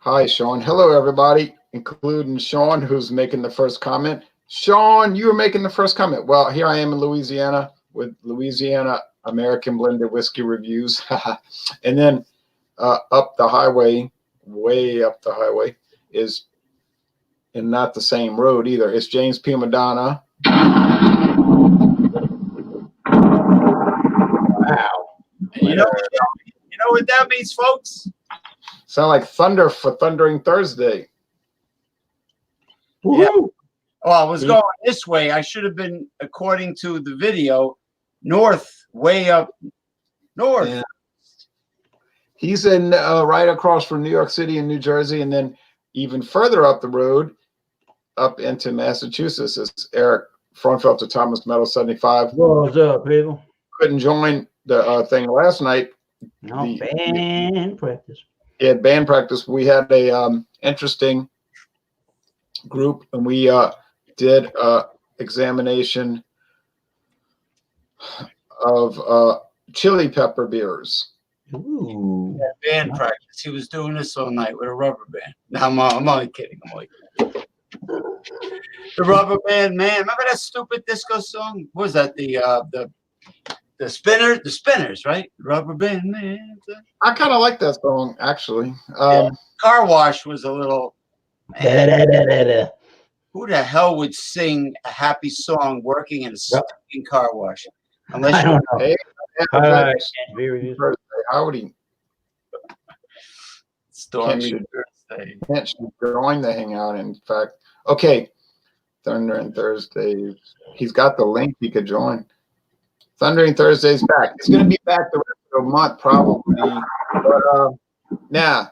Hi, Sean. Hello, everybody, including Sean, who's making the first comment. Sean, you were making the first comment. Well, here I am in Louisiana with Louisiana American Blended Whiskey Reviews. And then up the highway, way up the highway, is, and not the same road either, it's James P. Madonna. Wow. You know what that means, folks? Sound like thunder for Thundering Thursday. Yeah. Oh, I was going this way. I should have been, according to the video, north, way up north. Yeah. He's in right across from New York City and New Jersey, and then even further up the road, up into Massachusetts, is Eric Fronfelter, Thomas Metal 75. What's up, people? Couldn't join the thing last night. No, band practice. Yeah, band practice. We had a interesting group, and we did examination of chili pepper beers. Ooh. Yeah, band practice. He was doing this all night with a rubber band. No, I'm only kidding. The rubber band man. Remember that stupid disco song? What was that? The Spinners, right? Rubber band man. I kind of like that song, actually. Yeah. Car Wash was a little. Man, who the hell would sing a happy song working in a stinking car wash? Unless I don't know. How would he? Stormy Thursday. Can't join the hangout? In fact, okay. Thundering Thursdays. He's got the link. He could join. Thundering Thursday's back. It's going to be back the rest of the month, probably. But now,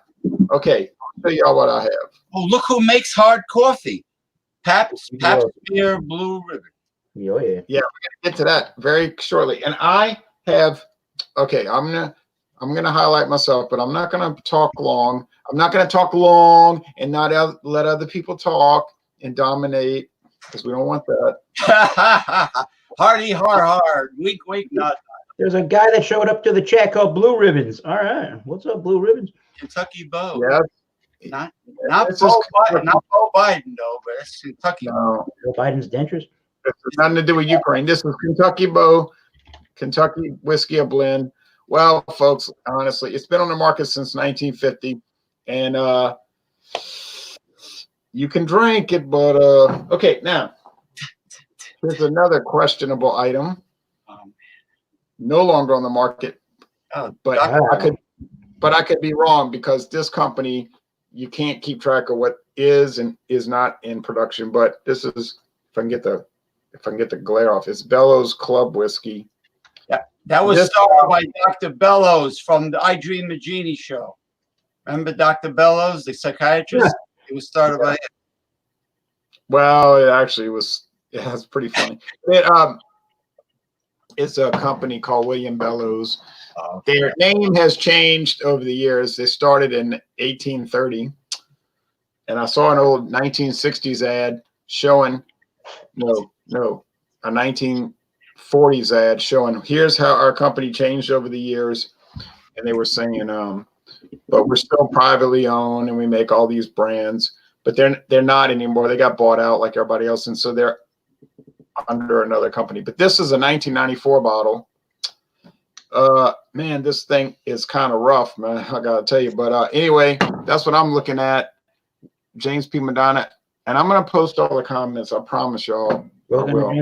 okay. I'll show y'all what I have. Oh, look who makes hard coffee. Pabst Beer Blue Ribbon. Oh, yeah. Yeah, we're gonna get to that very shortly. And I have, okay, I'm gonna highlight myself, but I'm not gonna talk long. I'm not gonna talk long and not let other people talk and dominate, because we don't want that. Hardy hard. Weak, not. There's a guy that showed up to the chat called Blue Ribbons. All right. What's up, Blue Ribbons? Kentucky Bo. Yeah. Not Bo Biden, though, but it's Kentucky. No. Joe Biden's dentures. This has nothing to do with Ukraine. This is Kentucky Bo, Kentucky Whiskey, a blend. Well, folks, honestly, it's been on the market since 1950, and you can drink it, but okay. Now, here's another questionable item. No longer on the market, but I could be wrong, because this company, you can't keep track of what is and is not in production. But this is, if I can get the glare off, it's Bellows Club Whiskey. Yeah, that was started by Dr. Bellows from the I Dream of Jeannie show. Remember Dr. Bellows, the psychiatrist? It was started by him. Well, it actually was. Yeah, it's pretty funny. It's a company called William Bellows. Their name has changed over the years. They started in 1830, and I saw an old 1960s ad showing, a 1940s ad showing, here's how our company changed over the years. And they were saying, but we're still privately owned and we make all these brands, but they're not anymore. They got bought out like everybody else, and so they're under another company. But this is a 1994 bottle. Man, this thing is kind of rough, man, I gotta tell you. But anyway, that's what I'm looking at. James P. Madonna, and I'm gonna post all the comments, I promise y'all. Well,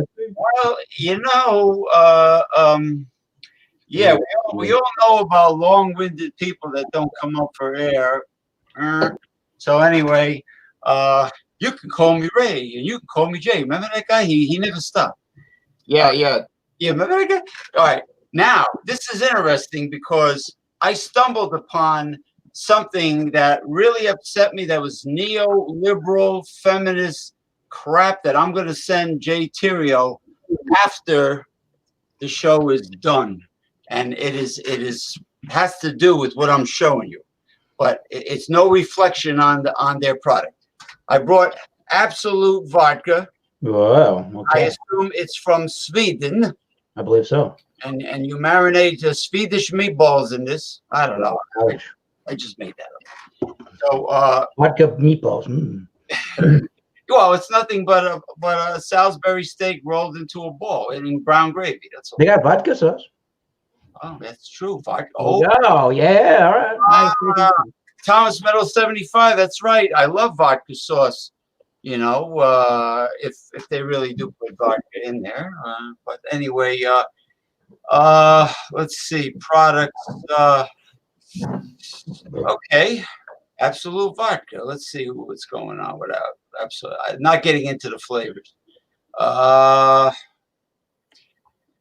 yeah, we all know about long-winded people that don't come up for air. So anyway, you can call me Ray and you can call me Jay. Remember that guy? He never stopped. Yeah. Remember that guy? All right. Now, this is interesting because I stumbled upon something that really upset me, that was neoliberal feminist crap that I'm going to send Jay Terrio after the show is done. And it has to do with what I'm showing you, but it's no reflection on their product. I brought Absolute vodka. Wow. Okay. I assume it's from Sweden. I believe so. And you marinate Swedish meatballs in this. I don't know. I just made that up. So, vodka meatballs. well, it's nothing but a Salisbury steak rolled into a ball in brown gravy. That's all. They got vodka sauce. Oh, that's true. Vodka. Oh, yeah. All right. Thomas Meadow 75. That's right. I love vodka sauce. You know, if they really do put vodka in there. But anyway, let's see. Products. Okay. Absolute vodka. Let's see what's going on without absolute. I'm not getting into the flavors.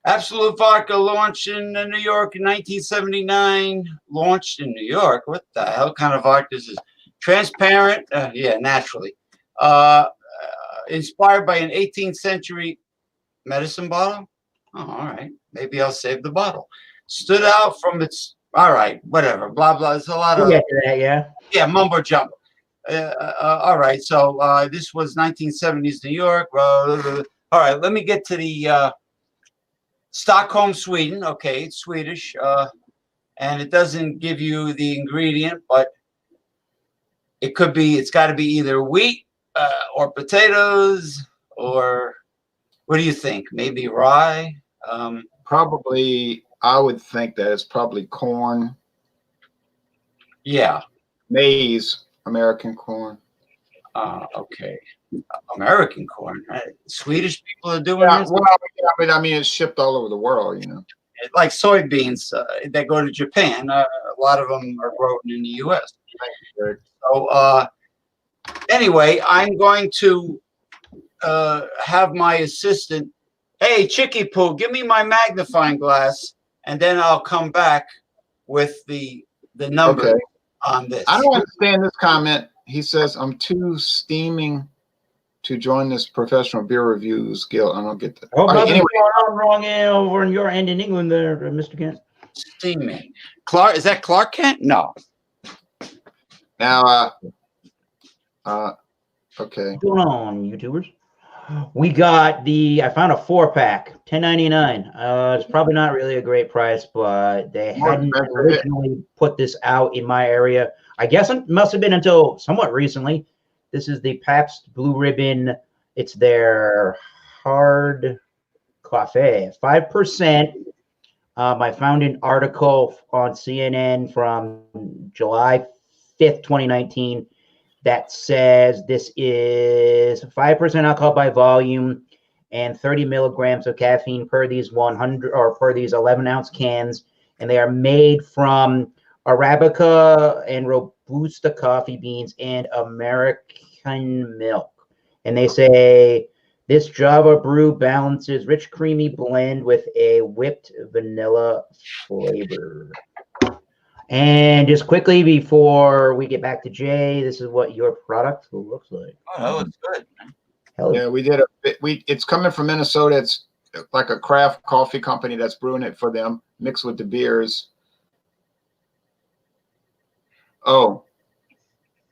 Absolute Vodka launched in New York in 1979. Launched in New York. What the hell kind of vodka is this? Transparent. Yeah, naturally. Inspired by an 18th century medicine bottle. Oh, all right. Maybe I'll save the bottle. Stood out from its. All right. Whatever. Blah blah. There's a lot of. Yeah, mumbo jumbo. All right. So this was 1970s New York. All right. Let me get to the. Stockholm, Sweden. Okay, it's Swedish, and it doesn't give you the ingredient, but it could be. It's got to be either wheat or potatoes, or what do you think? Maybe rye. Probably, I would think that it's probably corn. Yeah, maize, American corn. Okay. American corn. Swedish people are doing this. Well, I mean, it's shipped all over the world, you know. Like soybeans that go to Japan. A lot of them are grown in the U.S. So anyway, I'm going to have my assistant. Hey, Chicky Poo, give me my magnifying glass, and then I'll come back with the number on this. I don't understand this comment. He says, I'm too steaming to join this professional beer reviews guild. I don't get that. Oh, nothing's going on wrong over in your end in England there, Mr. Kent. Steaming. Clark, is that Clark Kent? No. Now, okay. What's going on, YouTubers? We got I found a 4-pack, $10.99. It's probably not really a great price, but they hadn't originally put this out in my area. I guess it must have been until somewhat recently. This is the Pabst Blue Ribbon. It's their hard coffee, 5%. I found an article on CNN from July 5th, 2019, that says this is 5% alcohol by volume and 30 milligrams of caffeine per these 100 or per these 11-ounce cans, and they are made from Arabica and Robusta coffee beans and American milk. And they say this Java brew balances rich, creamy blend with a whipped vanilla flavor. And just quickly before we get back to Jay, this is what your product looks like. Oh, that looks good. Yeah, we did it's coming from Minnesota. It's like a craft coffee company that's brewing it for them, mixed with the beers. Oh,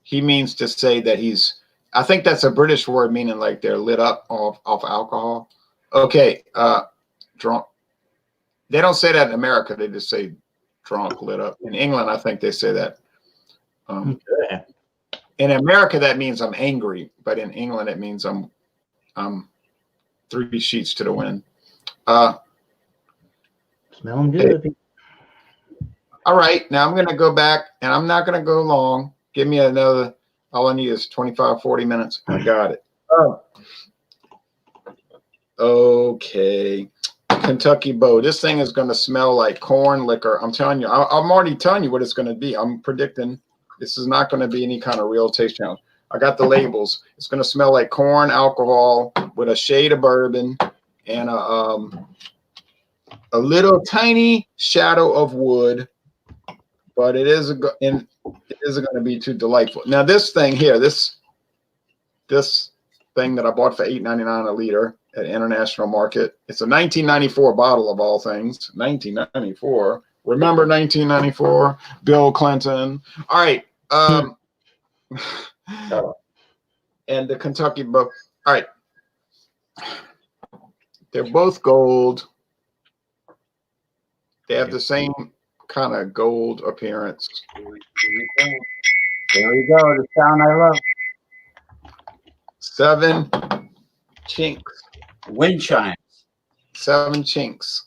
he means to say that I think that's a British word meaning like they're lit up off alcohol. Okay, drunk. They don't say that in America. They just say drunk, lit up. In England, I think they say that. In America, that means I'm angry, but in England, it means I'm 3 sheets to the wind. Smelling good. Hey. All right, now I'm going to go back, and I'm not going to go long. Give me another, all I need is 25, 40 minutes. I got it. Okay. Kentucky Bow. This thing is going to smell like corn liquor. I'm telling you, I'm already telling you what it's going to be. I'm predicting this is not going to be any kind of real taste challenge. I got the labels. It's going to smell like corn alcohol with a shade of bourbon and a little tiny shadow of wood, but it isn't going to be too delightful. Now this thing here, this thing that I bought for $8.99 a liter at International Market. It's a 1994 bottle of all things. 1994. Remember 1994? Bill Clinton. All right. And the Kentucky Bow. All right. They're both gold. They have the same kind of gold appearance. There we go. The sound I love. 7 chinks. Wind chimes. 7 chinks.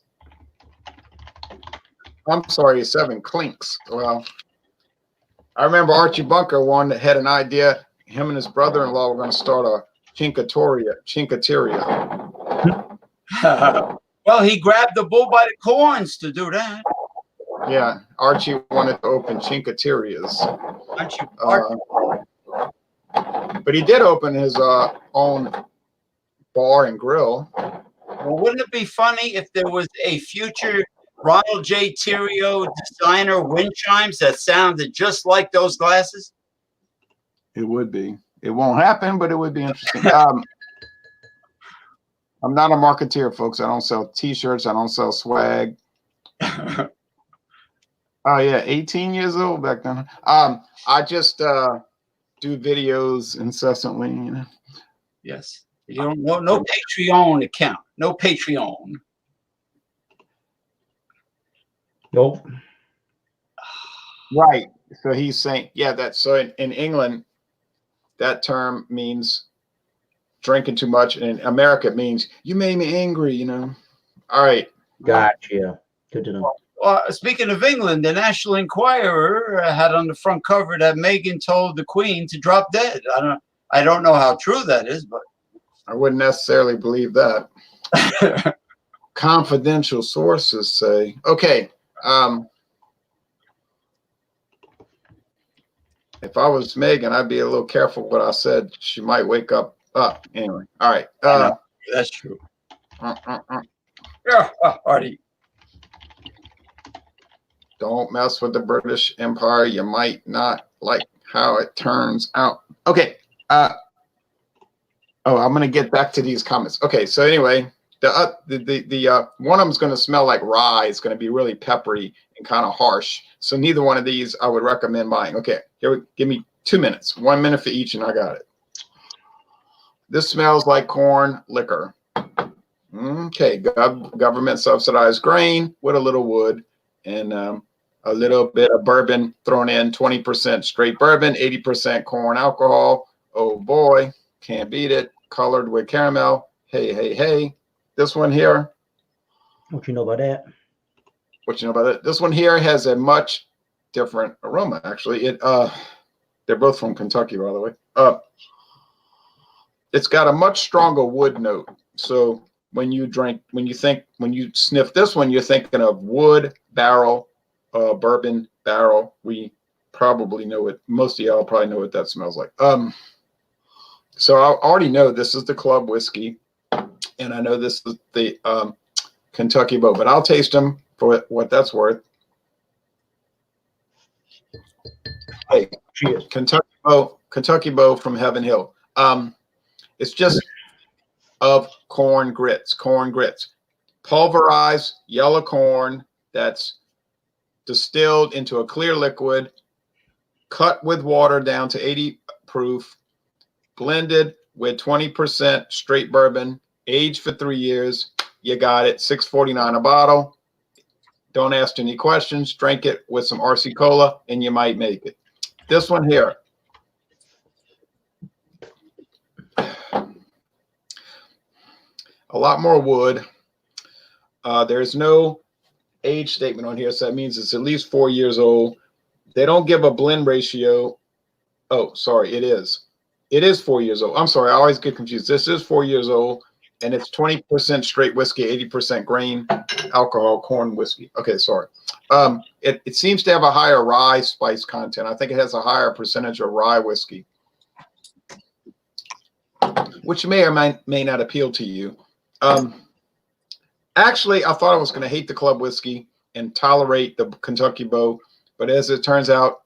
I'm sorry, 7 clinks. Well, I remember Archie Bunker had an idea. Him and his brother-in-law were going to start a chinkateria. Well, he grabbed the bull by the horns to do that. Yeah, Archie wanted to open chinkaterias. But he did open his own bar and grill. Well, wouldn't it be funny if there was a future Ronald J. Theriot designer wind chimes that sounded just like those glasses? It would be. It won't happen, but it would be interesting. I'm not a marketeer, folks. I don't sell T-shirts. I don't sell swag. Oh yeah, 18 years old back then. I just do videos incessantly. You know. Yes. You don't no Patreon account. No Patreon. Nope. Right. So he's saying, yeah, that's so in England, that term means drinking too much, and in America it means you made me angry, you know. All right. Gotcha. Good to know. Speaking of England, the National Enquirer had on the front cover that Meghan told the Queen to drop dead. I don't know how true that is, but I wouldn't necessarily believe that. Confidential sources say. Okay. If I was Meghan, I'd be a little careful what I said. She might wake up. Anyway. All right. That's true. Yeah, Artie. Don't mess with the British Empire. You might not like how it turns out. Okay. I'm gonna get back to these comments. Okay. So anyway, the one of them's gonna smell like rye. It's gonna be really peppery and kind of harsh. So neither one of these I would recommend buying. Okay. Give me 2 minutes. 1 minute for each, and I got it. This smells like corn liquor. Okay. Government subsidized grain with a little wood and a little bit of bourbon thrown in. 20% straight bourbon, 80% corn alcohol. Oh boy, can't beat it. Colored with caramel. Hey, hey, hey. This one here. What you know about that? What you know about it? This one here has a much different aroma. Actually, they're both from Kentucky, by the way. It's got a much stronger wood note. So when you sniff this one, you're thinking of wood, barrel, bourbon barrel. We probably know it. Most of y'all probably know what that smells like. So I already know this is the club whiskey, and I know this is the Kentucky Bow, but I'll taste them for what that's worth. Hey, cheers. Kentucky Bow from Heaven Hill. It's just of corn grits, pulverized yellow corn that's distilled into a clear liquid, cut with water down to 80 proof, blended with 20% straight bourbon, aged for 3 years. You got it. $6.49 a bottle. Don't ask any questions. Drink it with some RC Cola, and you might make it. This one here. A lot more wood. There's no age statement on here, so that means it's at least 4 years old. They don't give a blend ratio. Oh, sorry, it is. It is 4 years old. I'm sorry, I always get confused. This is 4 years old, and it's 20% straight whiskey, 80% grain alcohol corn whiskey. Okay, sorry. It seems to have a higher rye spice content. I think it has a higher percentage of rye whiskey, which may or may not appeal to you. Actually, I thought I was going to hate the club whiskey and tolerate the Kentucky Bow, but as it turns out,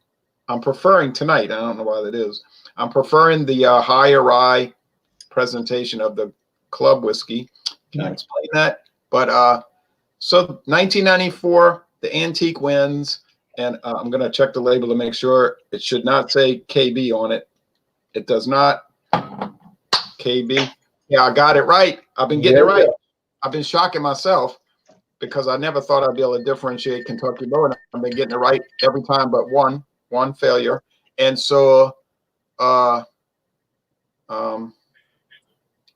I'm preferring tonight. I don't know why that is. I'm preferring the higher rye presentation of the club whiskey. Can I explain that? But so 1994, the antique wins, and I'm going to check the label to make sure. It should not say KB on it. It does not. KB. Yeah, I got it right. I've been getting it right. I've been shocking myself. because I never thought I'd be able to differentiate Kentucky Bow, and I've been getting it right every time but one failure. And so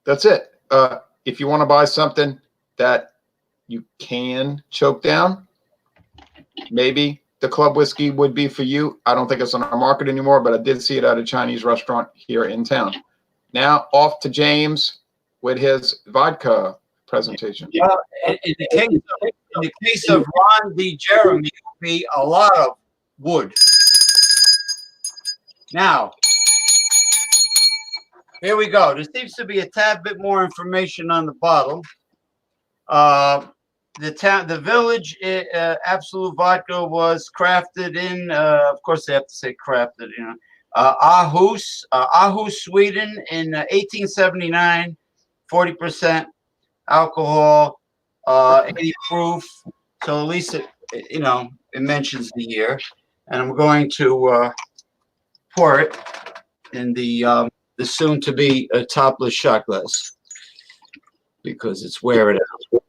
that's it. If you want to buy something that you can choke down, maybe the club whiskey would be for you. I don't think it's on our market anymore, but I did see it at a Chinese restaurant here in town. Now off to James with his vodka presentation. In the case of Ron D. Jeremy, it would be a lot of wood. Now, here we go. There seems to be a tad bit more information on the bottle. The village Absolute Vodka was crafted in, of course they have to say crafted, you know, Aarhus, Sweden in 1879, 40% alcohol, 80 proof. So at least it, you know, it mentions the year. And I'm going to pour it in the soon-to-be topless shot glass because it's wearing out.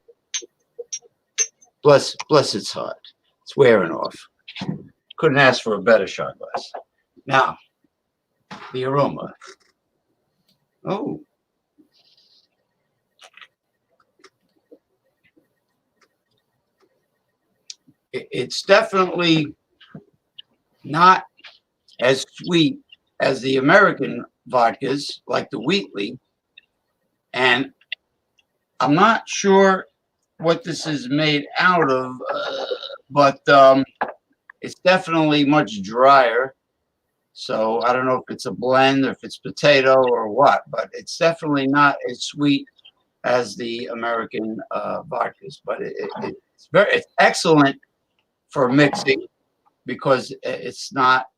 Bless its heart. It's wearing off. Couldn't ask for a better shot glass. Now, the aroma. Oh. It's definitely not as sweet as the American vodkas, like the Wheatley. And I'm not sure what this is made out of, but it's definitely much drier. So I don't know if it's a blend or if it's potato or what, but it's definitely not as sweet as the American vodkas. But it's excellent for mixing because it's not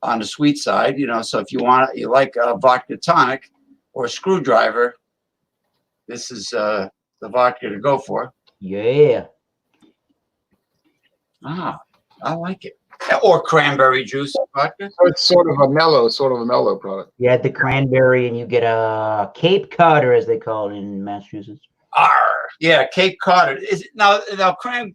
on the sweet side, you know. So if you like a vodka tonic or a screwdriver, this is the vodka to go for. Yeah. Ah, I like it. Or cranberry juice vodka. So it's sort of a mellow product. You add the cranberry and you get a Cape Codder, as they call it in Massachusetts. Yeah, Cape Codder. Is it, now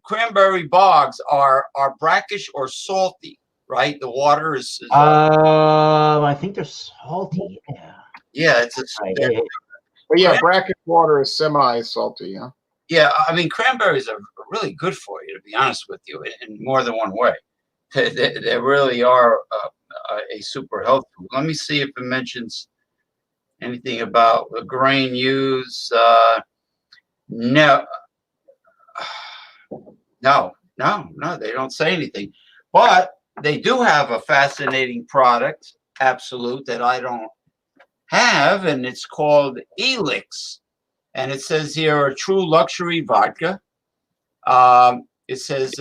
cranberry bogs are brackish or salty, right? The water is I think they're salty. Yeah. Yeah, it's But yeah, brackish water is semi-salty, huh? Yeah, I mean, cranberries are really good for you, to be honest with you, in more than one way. They really are a super health food. Let me see if it mentions anything about the grain use. No, they don't say anything. But they do have a fascinating product, Absolute, that I don't have, and it's called Elix. And it says here a true luxury vodka. It says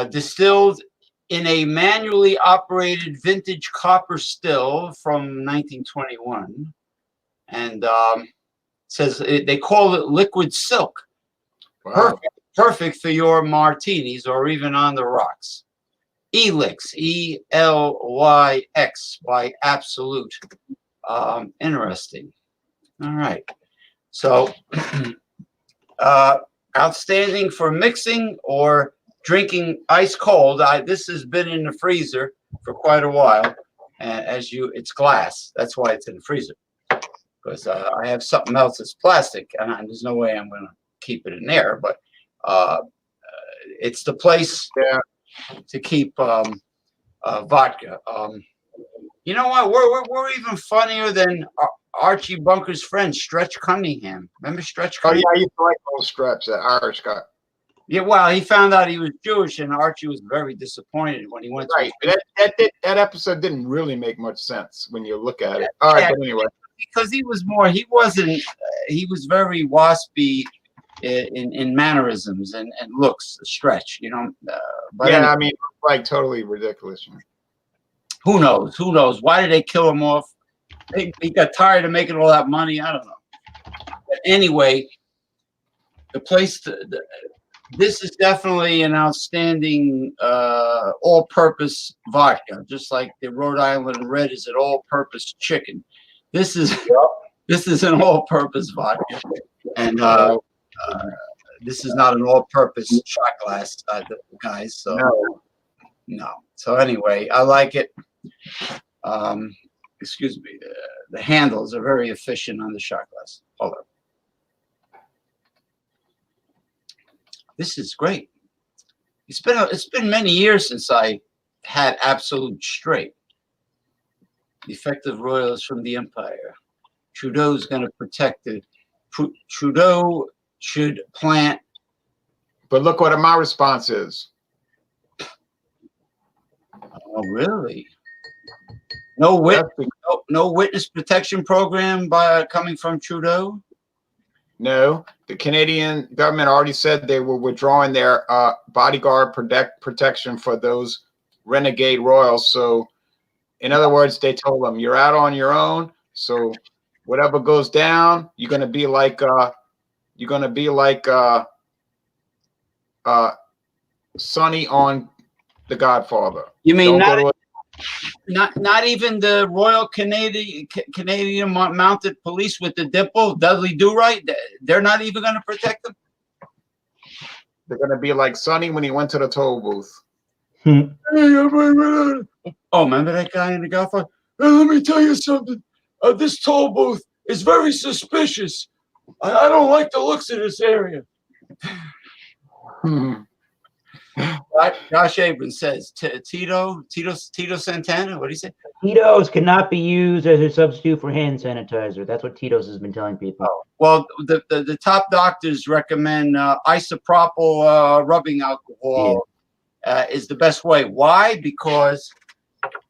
distilled in a manually operated vintage copper still from 1921. And says they call it liquid silk. Wow. Perfect for your martinis or even on the rocks. Elix, E-L-Y-X by Absolute. Interesting. All right. So outstanding for mixing or drinking ice cold. This has been in the freezer for quite a while. And it's glass. That's why it's in the freezer. Because I have something else that's plastic, and there's no way I'm going to keep it in there. But it's the place to keep vodka. You know what? We're even funnier than Archie Bunker's friend, Stretch Cunningham. Remember Stretch Cunningham? Oh, yeah, I used to like those Stretch, that Irish guy. Yeah, well, he found out he was Jewish, and Archie was very disappointed when he went to that episode didn't really make much sense when you look at it. All right, but anyway. Because he was very waspy in mannerisms and looks, Stretch, you know. But yeah, anyway, I mean, like totally ridiculous. who knows? Why did they kill him off? He got tired of making all that money. I don't know. But anyway, this is definitely an outstanding all-purpose vodka, just like the Rhode Island Red is an all-purpose chicken. This is an all-purpose vodka. And this is not an all-purpose shot glass, guys. So no. So anyway, I like it. Excuse me. The handles are very efficient on the shot glass. Hold on. This is great. It's been many years since I had Absolute Straight. Effective royals from the Empire. Trudeau's going to protect it. Trudeau should plant. But look what my response is. Oh, really? No witness protection program coming from Trudeau? No, the Canadian government already said they were withdrawing their bodyguard protection for those renegade royals. So, in other words, they told them you're out on your own. So, whatever goes down, you're gonna be like Sonny on The Godfather. You mean not even the Royal Canadian Mounted Police with the dimple, Dudley Do-Right? They're not even going to protect them? They're going to be like Sonny when he went to the toll booth. Oh, remember that guy in The Godfather? Hey, let me tell you something. This toll booth is very suspicious. I don't like the looks of this area. Josh Abrams says Tito Santana. What do you say? Tito's cannot be used as a substitute for hand sanitizer. That's what Tito's has been telling people. Oh, well, the top doctors recommend isopropyl rubbing alcohol is the best way. Why? Because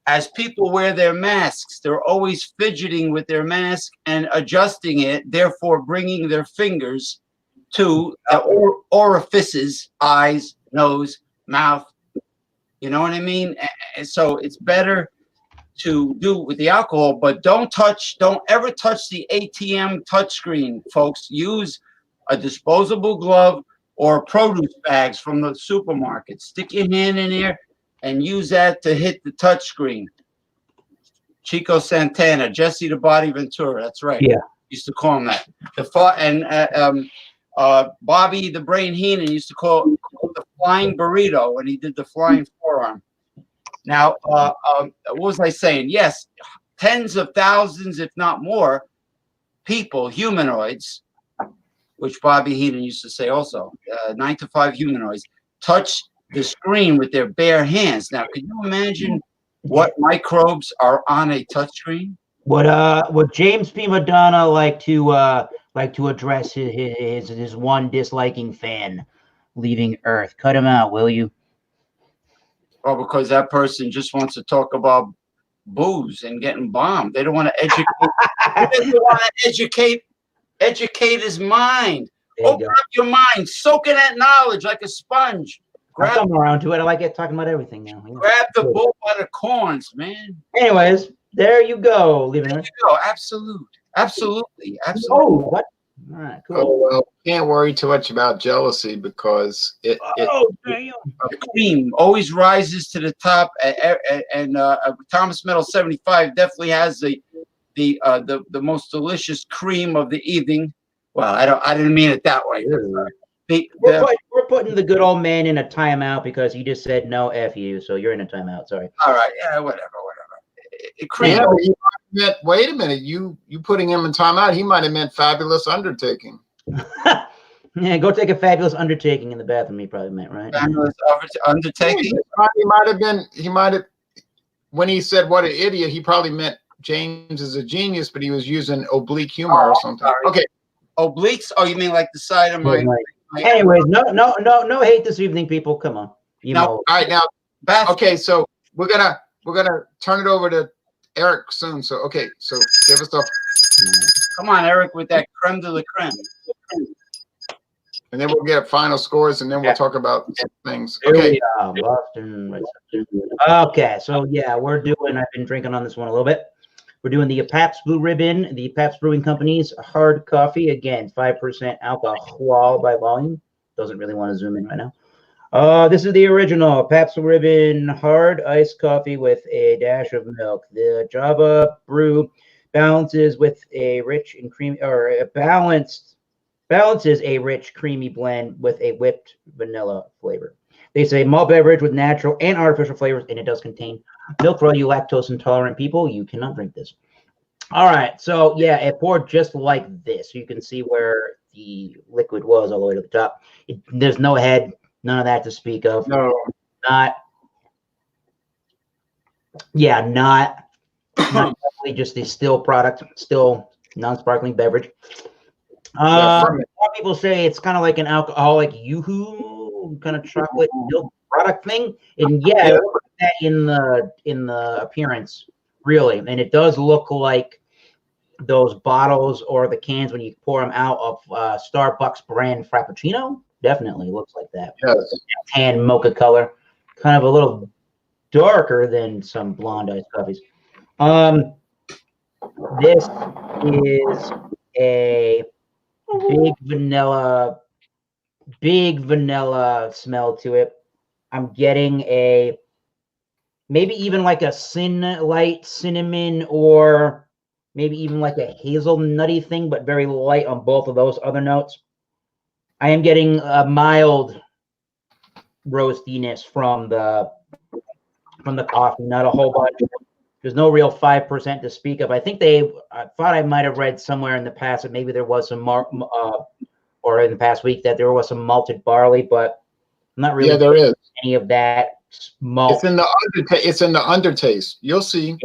as people wear their masks, they're always fidgeting with their mask and adjusting it, therefore bringing their fingers to orifices, eyes, nose, mouth. You know what I mean? And so it's better to do with the alcohol, but don't ever touch the ATM touchscreen, folks. Use a disposable glove or produce bags from the supermarket. Stick your hand in there and use that to hit the touchscreen. Chico Santana, Jesse the Body Ventura. That's right. Yeah. Used to call him that. Bobby the Brain Heenan used to call it the flying burrito when he did the flying forearm. Now, what was I saying? Yes, tens of thousands, if not more, people, humanoids, which Bobby Heenan used to say also, 9 to 5 humanoids, touch the screen with their bare hands. Now, can you imagine what microbes are on a touchscreen? Would James P. Madonna like to address his one disliking fan leaving Earth? Cut him out, will you? Well, because that person just wants to talk about booze and getting bombed. They don't want to educate. They want to educate his mind. Open up your mind, soak in that knowledge like a sponge. I'm coming around to it. I like talking about everything now. Grab the bull by the corns, man. Anyways, there you go. Leaving Earth. There you go. Absolutely. Oh, what? All right, cool. Oh, well, can't worry too much about jealousy because damn. The cream always rises to the top, and Thomas Metal 75 definitely has the most delicious cream of the evening. Well, I didn't mean it that way. We're putting the good old man in a timeout because he just said no, F you, so you're in a timeout. Sorry. All right, yeah, whatever. Cream. Yeah, wait a minute. You putting him in timeout? He might have meant Fabulous Undertaking. Yeah, go take a fabulous undertaking in the bathroom. He probably meant, right? Fabulous Undertaking. He might have. When he said "what an idiot," he probably meant James is a genius, but he was using oblique humor or something. Sorry. Okay. Obliques? Oh, you mean like the side of my? Anyways, no hate this evening, people. Come on. All right, now. Okay, so we're gonna turn it over to Eric soon. So so give us the. Come on, Eric, with that creme de la creme. And then we'll get final scores, and then we'll talk about things. Okay. Boston. Okay, so yeah, I've been drinking on this one a little bit. We're doing the Pabst Blue Ribbon, the Pabst Brewing Company's hard coffee. Again, 5% alcohol by volume. Doesn't really want to zoom in right now. This is the original Pabst Blue Ribbon hard iced coffee with a dash of milk. The Java brew balances with a rich and creamy, or a balanced Balance is a rich, creamy blend with a whipped vanilla flavor. They say malt beverage with natural and artificial flavors, and it does contain milk. For all you lactose intolerant people, you cannot drink this. All right, so yeah, it poured just like this. You can see where the liquid was all the way to the top. There's no head, none of that to speak of. No. Not definitely just a still product, still non-sparkling beverage. Some people say it's kind of like an alcoholic yoo-hoo kind of chocolate milk product thing, and yeah, it looks like that in the appearance, really, and it does look like those bottles or the cans when you pour them out of Starbucks brand Frappuccino. Definitely looks like that. Yes. Tan mocha color, kind of a little darker than some blonde iced coffees. This is a big vanilla smell to it. I'm getting maybe even like a light cinnamon, or maybe even like a hazelnutty thing, but very light on both of those other notes. I am getting a mild roastiness from the coffee, not a whole bunch. There's no real 5% to speak of. I thought I might have read somewhere in the past that maybe there was some or in the past week that there was some malted barley, but I'm not really. Yeah, there is any of that malt. It's in the undertaste. You'll see.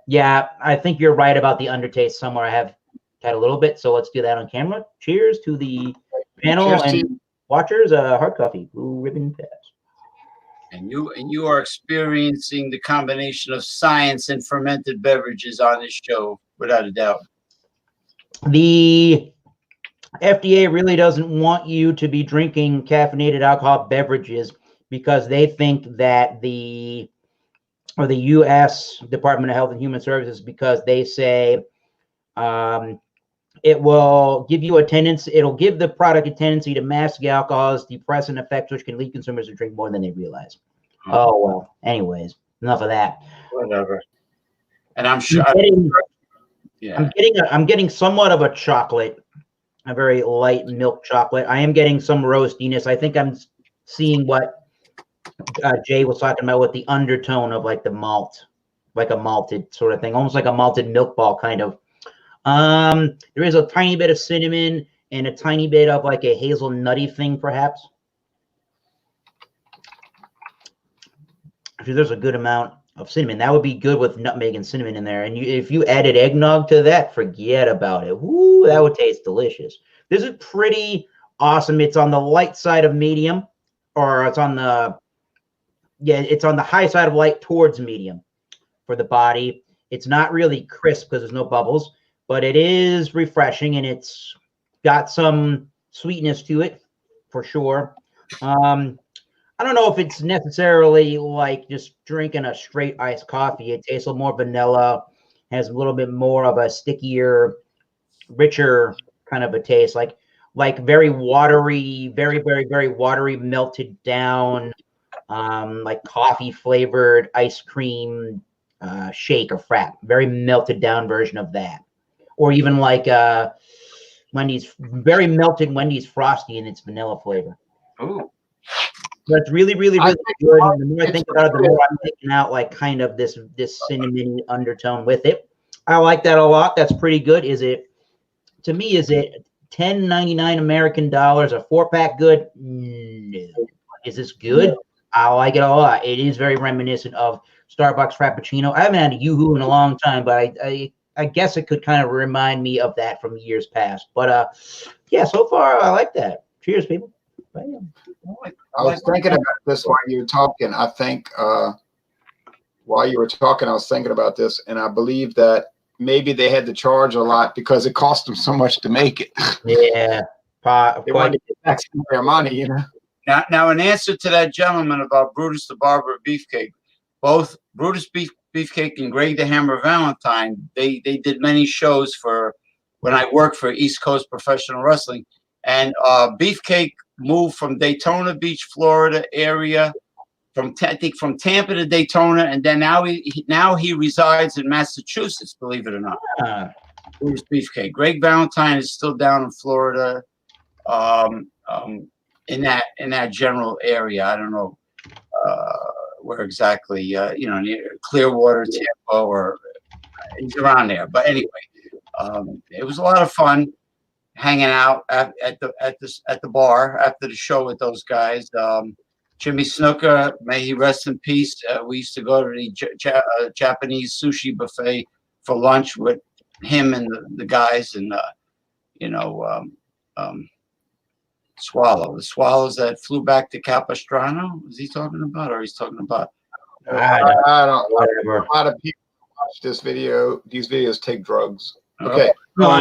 Yeah. I think you're right about the undertaste somewhere. I have had a little bit, so let's do that on camera. Cheers to the panel and watchers. Hard coffee, Blue Ribbon Pass. And you are experiencing the combination of science and fermented beverages on this show, without a doubt. The FDA really doesn't want you to be drinking caffeinated alcohol beverages because they think that the U.S. Department of Health and Human Services, because they say it will give you it'll give the product a tendency to mask the alcohol's depressant effects, which can lead consumers to drink more than they realize. Oh, well, anyways, enough of that. Whatever. And I'm sure. I'm getting somewhat of a chocolate, a very light milk chocolate. I am getting some roastiness. I think I'm seeing what Jay was talking about with the undertone of like the malt, like a malted sort of thing, almost like a malted milk ball kind of. There is a tiny bit of cinnamon and a tiny bit of like a hazelnutty thing, perhaps. Actually, there's a good amount of cinnamon. That would be good with nutmeg and cinnamon in there. And if you added eggnog to that, forget about it. Woo, that would taste delicious. This is pretty awesome. It's on the light side of medium, or it's on the high side of light towards medium for the body. It's not really crisp because there's no bubbles, but it is refreshing and it's got some sweetness to it for sure. I don't know if it's necessarily like just drinking a straight iced coffee. It tastes a little more vanilla, has a little bit more of a stickier, richer kind of a taste, like very watery, very, very, very watery, melted down, like coffee flavored ice cream shake or frap. Very melted down version of that. Or even like Wendy's, very melted Wendy's Frosty in its vanilla flavor. Oh. That's really, really, really good. And the more I think about it, the more I'm taking out like kind of this cinnamon undertone with it. I like that a lot. That's pretty good. Is it $10.99 American dollars, a 4-pack good? No. Is this good? I like it a lot. It is very reminiscent of Starbucks Frappuccino. I haven't had a Yoo-Hoo in a long time, but I guess it could kind of remind me of that from years past. But yeah, so far I like that. Cheers, people. Bye. I was thinking about this while you were talking. I think while you were talking, I was thinking about this, and I believe that maybe they had to charge a lot because it cost them so much to make it. Yeah, they wanted to get back some of their money, you know. Now, in answer to that gentleman about Brutus the Barber of Beefcake, both Brutus Beefcake and Greg the Hammer Valentine, they did many shows for when I worked for East Coast Professional Wrestling, and Beefcake moved from Daytona Beach, Florida area, from Tampa to Daytona, and then now he resides in Massachusetts. Believe it or not, Brutus Beefcake. Greg Valentine is still down in Florida. in that general area. I don't know where exactly, near Clearwater, Tampa, or he's around there. But anyway, it was a lot of fun hanging out at the bar after the show with those guys. Jimmy Snuka, may he rest in peace. We used to go to the Japanese sushi buffet for lunch with him and the guys, and Swallow. The swallows that flew back to Capistrano. Is he talking about, or he's talking about? I don't. Whatever. A lot of people watch this video. These videos take drugs. Okay. Or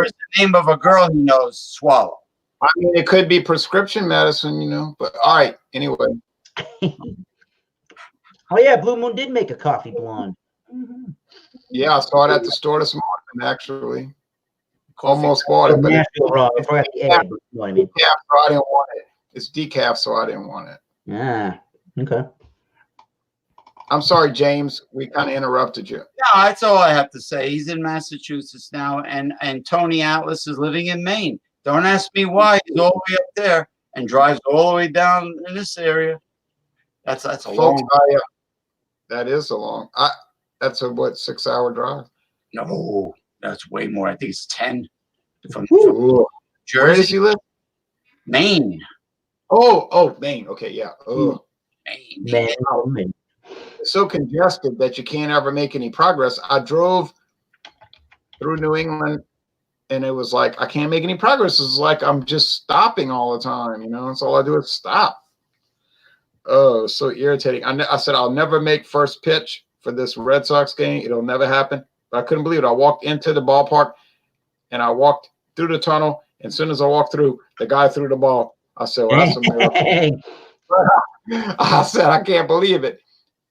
is the name of a girl he knows Swallow? I mean, it could be prescription medicine, but all right. Anyway. Oh yeah, Blue Moon did make a coffee blonde. Mm-hmm. Yeah, I saw it at the store this morning. Actually, almost bought it, but I forgot the egg. You know what I mean? Yeah, so I didn't want it. It's decaf, so I didn't want it. Yeah. Okay. I'm sorry, James. We kind of interrupted you. No, that's all I have to say. He's in Massachusetts now, and Tony Atlas is living in Maine. Don't ask me why. He's all the way up there and drives all the way down in this area. That's a long. That is a long. That's a 6-hour drive? No, that's way more. I think it's 10 from Jersey. Where does he live? Maine. Oh, Maine. Okay, yeah. Oh, Maine. It's so congested that you can't ever make any progress. I drove through New England, and it was like I can't make any progress. It's like I'm just stopping all the time. It's all I do is stop. Oh, so irritating. I said I'll never make first pitch for this Red Sox game. It'll never happen. But I couldn't believe it. I walked into the ballpark, and I walked through the tunnel. And as soon as I walked through, the guy threw the ball. I said, well, that's a miracle. I said, I can't believe it.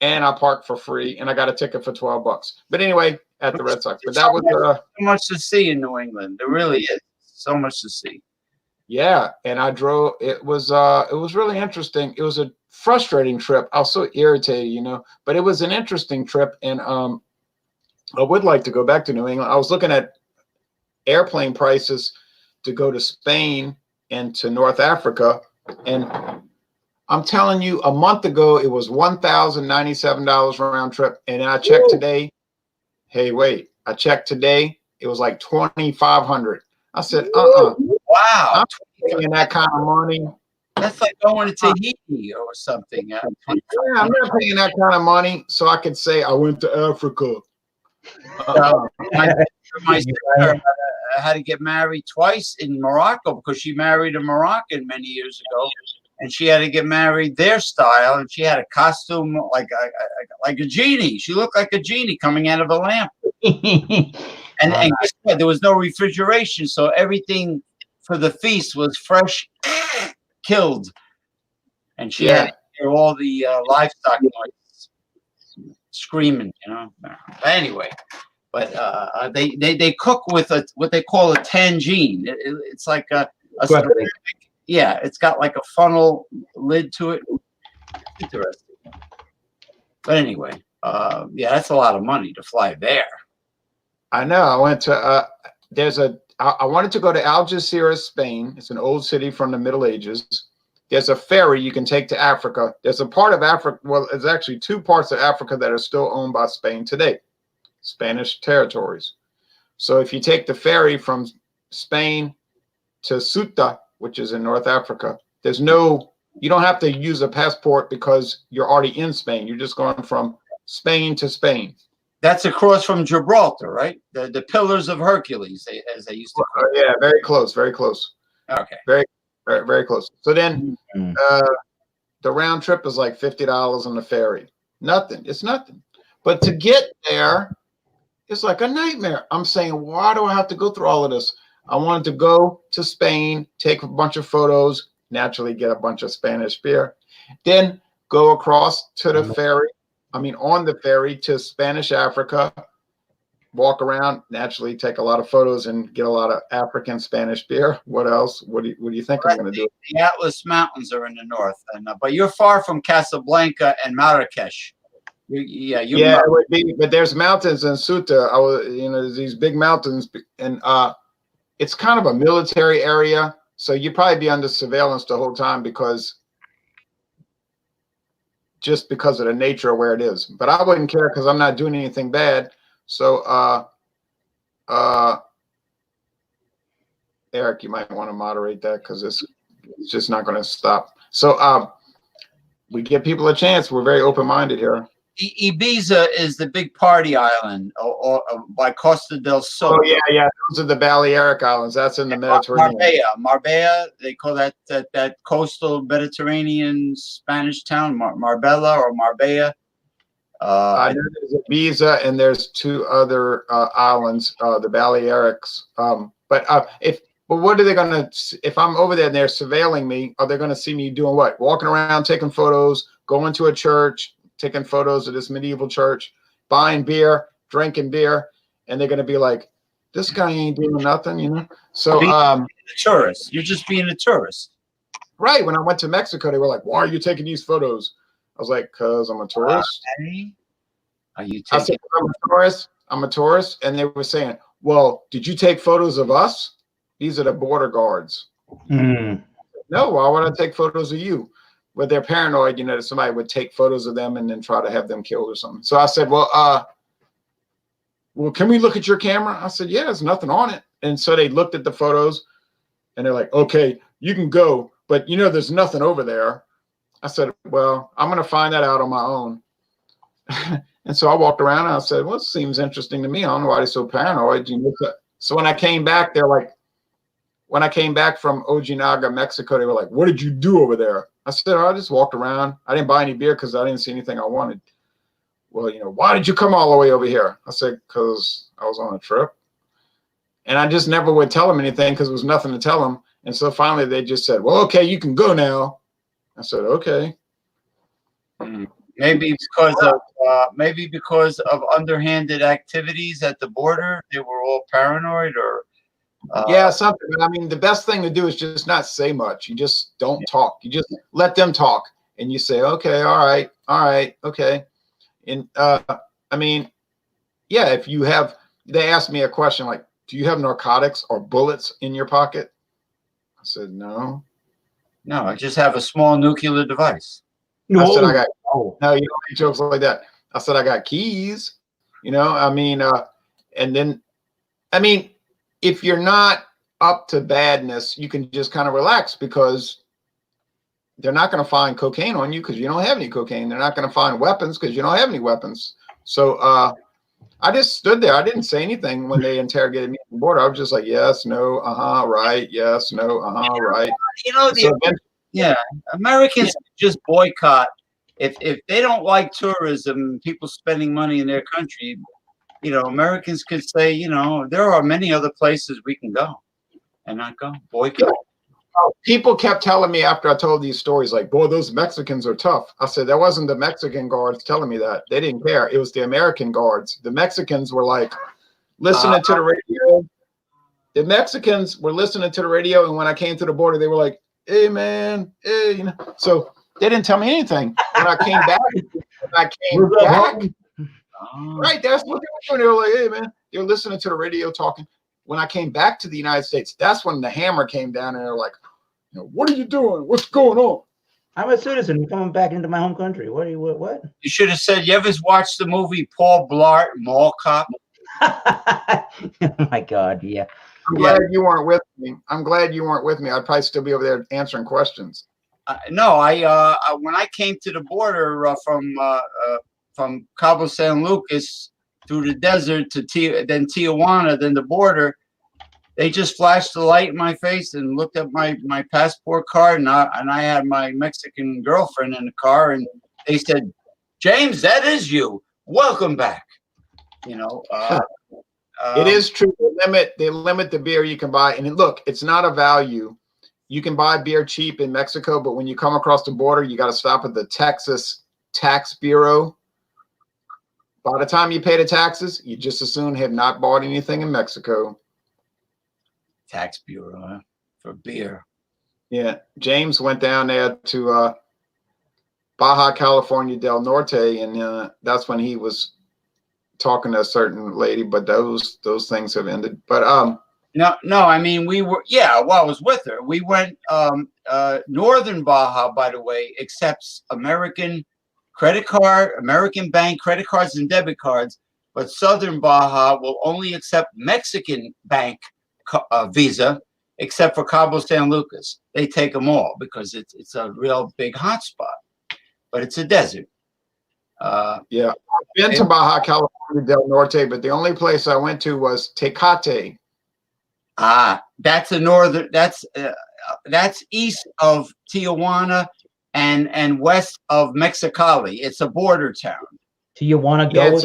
And I parked for free, and I got a ticket for $12. But anyway, at the Red Sox. But that was so much to see in New England. There really is so much to see. Yeah, and I drove. It was really interesting. It was a frustrating trip. I was so irritated, but it was an interesting trip, and I would like to go back to New England. I was looking at airplane prices to go to Spain and to North Africa, and I'm telling you, a month ago it was $1,097 round trip, and then I checked today. Hey, wait! I checked today. It was like $2,500. I said, Wow! I'm paying that kind of money. That's like going to Tahiti or something. Yeah, I'm not paying that kind of money, so I could say I went to Africa. My sister had to get married twice in Morocco because she married a Moroccan many years ago, and she had to get married their style, and she had a costume like a genie. She looked like a genie coming out of a lamp. And guess what? There was no refrigeration, so everything for the feast was fresh, killed, and she had to hear all the livestock noise screaming, But anyway, they cook with what they call a tangine. It's like a ceramic, yeah. It's got like a funnel lid to it. Interesting. But anyway, that's a lot of money to fly there. I know. I went to I wanted to go to Algeciras, Spain. It's an old city from the Middle Ages. There's a ferry you can take to Africa. There's a part of Africa, well, there's actually two parts of Africa that are still owned by Spain today, Spanish territories. So if you take the ferry from Spain to Ceuta, which is in North Africa, you don't have to use a passport because you're already in Spain. You're just going from Spain to Spain. That's across from Gibraltar, right? The Pillars of Hercules, as they used to call it. Yeah, very close, very close. Okay. Very, very, very close. So then the round trip is like $50 on the ferry. Nothing. It's nothing. But to get there, it's like a nightmare. I'm saying, why do I have to go through all of this? I wanted to go to Spain, take a bunch of photos, naturally get a bunch of Spanish beer, then go across to the ferry. On the ferry to Spanish Africa, walk around, naturally take a lot of photos and get a lot of African Spanish beer. What else? What do you think I'm going to do? The Atlas Mountains are in the north, but you're far from Casablanca and Marrakesh. It would be, but there's mountains in Ceuta. There's these big mountains, and it's kind of a military area, so you'd probably be under surveillance the whole time because of the nature of where it is. But I wouldn't care because I'm not doing anything bad. So Eric, you might want to moderate that because it's just not going to stop. So we give people a chance. We're very open-minded here. Ibiza is the big party island, or by Costa del Sol. Oh yeah. Those are the Balearic Islands. That's in the Mediterranean. Marbella. They call that coastal Mediterranean Spanish town, Marbella or Marbella. I know there's Ibiza and there's two other islands, the Balearics. But what are they gonna? If I'm over there and they're surveilling me, are they gonna see me doing what? Walking around, taking photos, going to a church, taking photos of this medieval church, buying beer, drinking beer, and they're gonna be like, "This guy ain't doing nothing," you know. So, a tourist. You're just being a tourist, right? When I went to Mexico, they were like, "Why are you taking these photos?" I was like, "Cause I'm a tourist." Are you taking? I said, "I'm a tourist. I'm a tourist," and they were saying, "Well, did you take photos of us?" These are the border guards. No, why would I take photos of you? But they're paranoid, you know, that somebody would take photos of them and then try to have them killed or something. So I said, well, can we look at your camera? I said, yeah, there's nothing on it. And so they looked at the photos and they're like, okay, you can go, but you know, there's nothing over there. I said, well, I'm going to find that out on my own. And so I walked around and I said, well, it seems interesting to me. I don't know why they're so paranoid. You know, so when I came back, they're like, when I came back from Ojinaga, Mexico, they were like, what did you do over there? I said, I just walked around. I didn't buy any beer because I didn't see anything I wanted. Well, you know, why did you come all the way over here? I said, because I was on a trip. And I just never would tell them anything because there was nothing to tell them. And so finally they just said, well, okay, you can go now. I said, okay. Maybe because of underhanded activities at the border, they were all paranoid, or yeah, something. I mean, the best thing to do is just not say much. You just don't talk. You just let them talk, and you say, okay, all right, okay. And I mean, yeah, if you have, they asked me a question like, do you have narcotics or bullets in your pocket? I said, no. No, I just have a small nuclear device. I said, I got, no, you don't make jokes like that. I said, I got keys, you know, I mean, and then, I mean, if you're not up to badness, you can just kind of relax because they're not going to find cocaine on you because you don't have any cocaine. They're not going to find weapons because you don't have any weapons. So I just stood there. I didn't say anything when they interrogated me at the border. I was just like, yes, no, right, yes, no, right. You know, yeah, Americans just boycott. If they don't like tourism, people spending money in their country, you know, Americans could say, you know, there are many other places we can go and not go. Boycott. People kept telling me after I told these stories, like, boy, those Mexicans are tough. I said, that wasn't the Mexican guards telling me that. They didn't care. It was the American guards. The Mexicans were like listening to the radio. The Mexicans were listening to the radio. And when I came to the border, they were like, hey, man, hey, you know. So they didn't tell me anything. When I came back, right, that's what they were doing. They were like, hey, man, they were listening to the radio talking. When I came back to the United States, that's when the hammer came down and they're like, you know, what are you doing? What's going on? I'm a citizen. I'm coming back into my home country. What? You should have said, you ever watched the movie Paul Blart, Mall Cop? Oh my God, yeah. I'm glad you weren't with me. I'm glad you weren't with me. I'd probably still be over there answering questions. No, when I came to the border from Cabo San Lucas through the desert to then Tijuana, then the border, they just flashed the light in my face and looked at my passport card, and I had my Mexican girlfriend in the car, and they said, James, that is you. Welcome back. You know, it is true. They limit the beer you can buy. And look, it's not a value. You can buy beer cheap in Mexico, but when you come across the border, you got to stop at the Texas Tax Bureau. By the time you pay the taxes, you just as soon have not bought anything in Mexico. Tax Bureau, huh? For beer. Yeah. James went down there to Baja California del Norte, and that's when he was talking to a certain lady, but those things have ended. But No, I mean, we were, well, I was with her. We went, Northern Baja, by the way, accepts American bank credit cards and debit cards, but Southern Baja will only accept Mexican bank Visa, except for Cabo San Lucas. They take them all because it's a real big hotspot, but it's a desert. Yeah, I've been to Baja California del Norte, but the only place I went to was Tecate. That's a northern. That's east of Tijuana and west of Mexicali. It's a border town. Tijuana, go.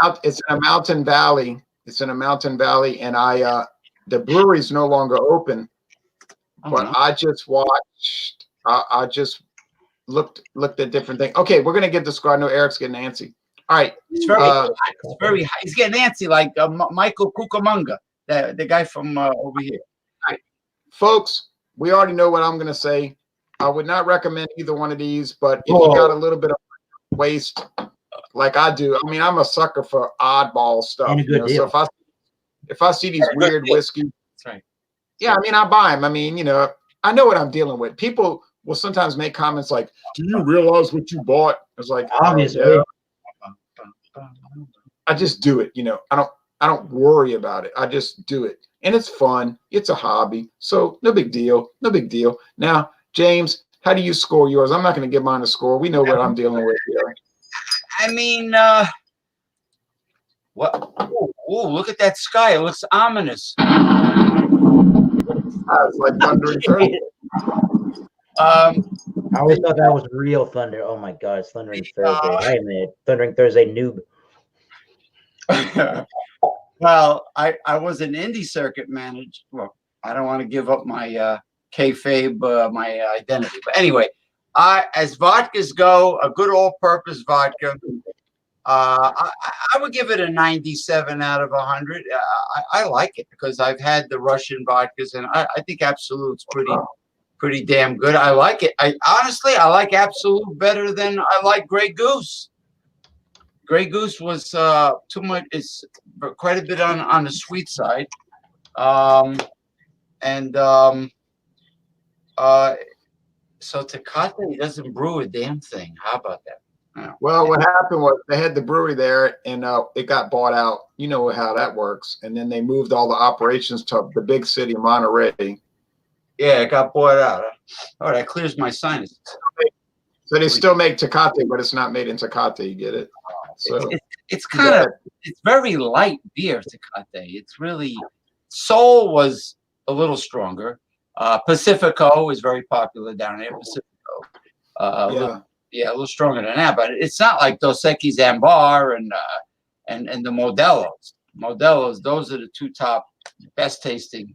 Yeah, it's in a mountain valley. It's in a mountain valley, and the brewery's no longer open. But I just watched. I just looked at different things. Okay, we're gonna get the squad. No, Eric's getting antsy. All right, it's very high. He's getting antsy like Michael Cucamonga, the guy from over here. All right, folks, we already know what I'm gonna say. I would not recommend either one of these, but if you got a little bit of waste, like I do, I mean, I'm a sucker for oddball stuff. And a good deal. So if I see these weird whiskeys, that's right. Yeah, I mean, I buy them. I mean, I know what I'm dealing with. People will sometimes make comments like, "Do you realize what you bought?" It's like, obviously, I just do it. I don't worry about it. I just do it, and it's fun. It's a hobby, so no big deal. No big deal. Now, James, how do you score yours? I'm not going to give mine a score. We know what I'm dealing with here. I mean, what? Oh, look at that sky. It looks ominous. It's like Thundering Thursday. I always thought that was real thunder. Oh my God, it's Thundering Thursday. I am a Thundering Thursday noob. Well, I was an indie circuit manager. Well, I don't want to give up my kayfabe, my identity. But anyway, as vodkas go, a good all-purpose vodka, I would give it a 97 out of 100. I like it because I've had the Russian vodkas, and I think Absolute's pretty damn good. I like it. Honestly, I like Absolute better than I like Grey Goose. Grey Goose was too much. It's quite a bit on the sweet side, so Tecate doesn't brew a damn thing. How about that? Well, what happened was they had the brewery there, and it got bought out. You know how that works. And then they moved all the operations to the big city, Monterey. Yeah, it got bought out. Oh, that clears my sinuses. So they still make Tecate, but it's not made in Tecate. You get it? So it's kind of it's very light beer, Tecate. It's really Sol was a little stronger. Pacifico is very popular down there. Pacifico. A little stronger than that, but it's not like Dos Equis Ambar and the Modelos. Modelos, those are the two top best tasting.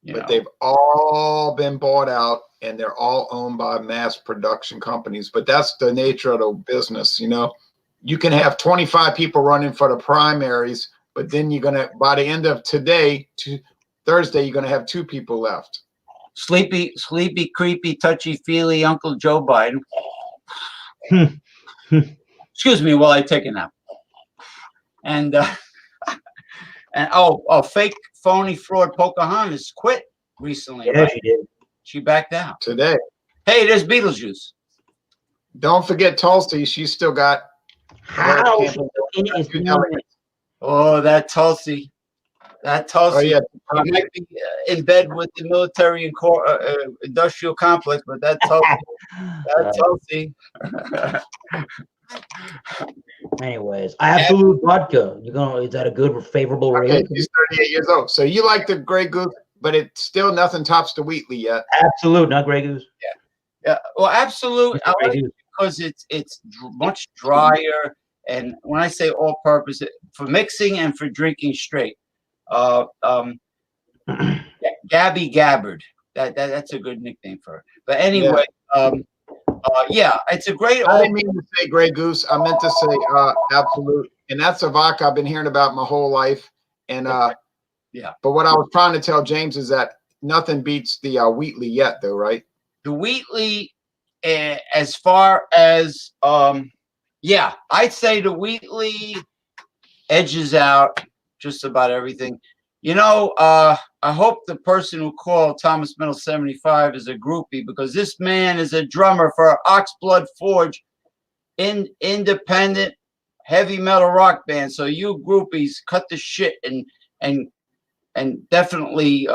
But they've all been bought out, and they're all owned by mass production companies. But that's the nature of the business. You can have 25 people running for the primaries, but then by the end of today, Thursday, you're gonna have 2 people left. Sleepy, creepy, touchy-feely Uncle Joe Biden. Excuse me while I take a nap. And fake, phony, fraud Pocahontas quit recently. Yeah, she did. She backed out today. Hey, there's Beetlejuice. Don't forget Tulsi. She's still got. Oh, that Tulsi. That Tulsi. Oh, yeah. You might be in bed with the military and industrial complex, but that Tulsi. Anyways, Absolute vodka. Is that a good, favorable rating? Okay, he's 38 years old. So you like the Grey Goose, but it's still nothing tops the Wheatley yet. Absolute, not Grey Goose. Yeah. Well, Absolute, I like it because it's much drier, and when I say all-purpose, for mixing and for drinking straight. Gabby Gabbard. That's a good nickname for her. But anyway, it's a great. I didn't mean to say Grey Goose. I meant to say Absolute, and that's a vodka I've been hearing about my whole life. And But what I was trying to tell James is that nothing beats the Wheatley yet, though, right? The Wheatley, as far as I'd say the Wheatley edges out just about everything. You know, I hope the person who called Thomas Middle 75 is a groupie, because this man is a drummer for Oxblood Forge, independent heavy metal rock band. So you groupies, cut the shit and definitely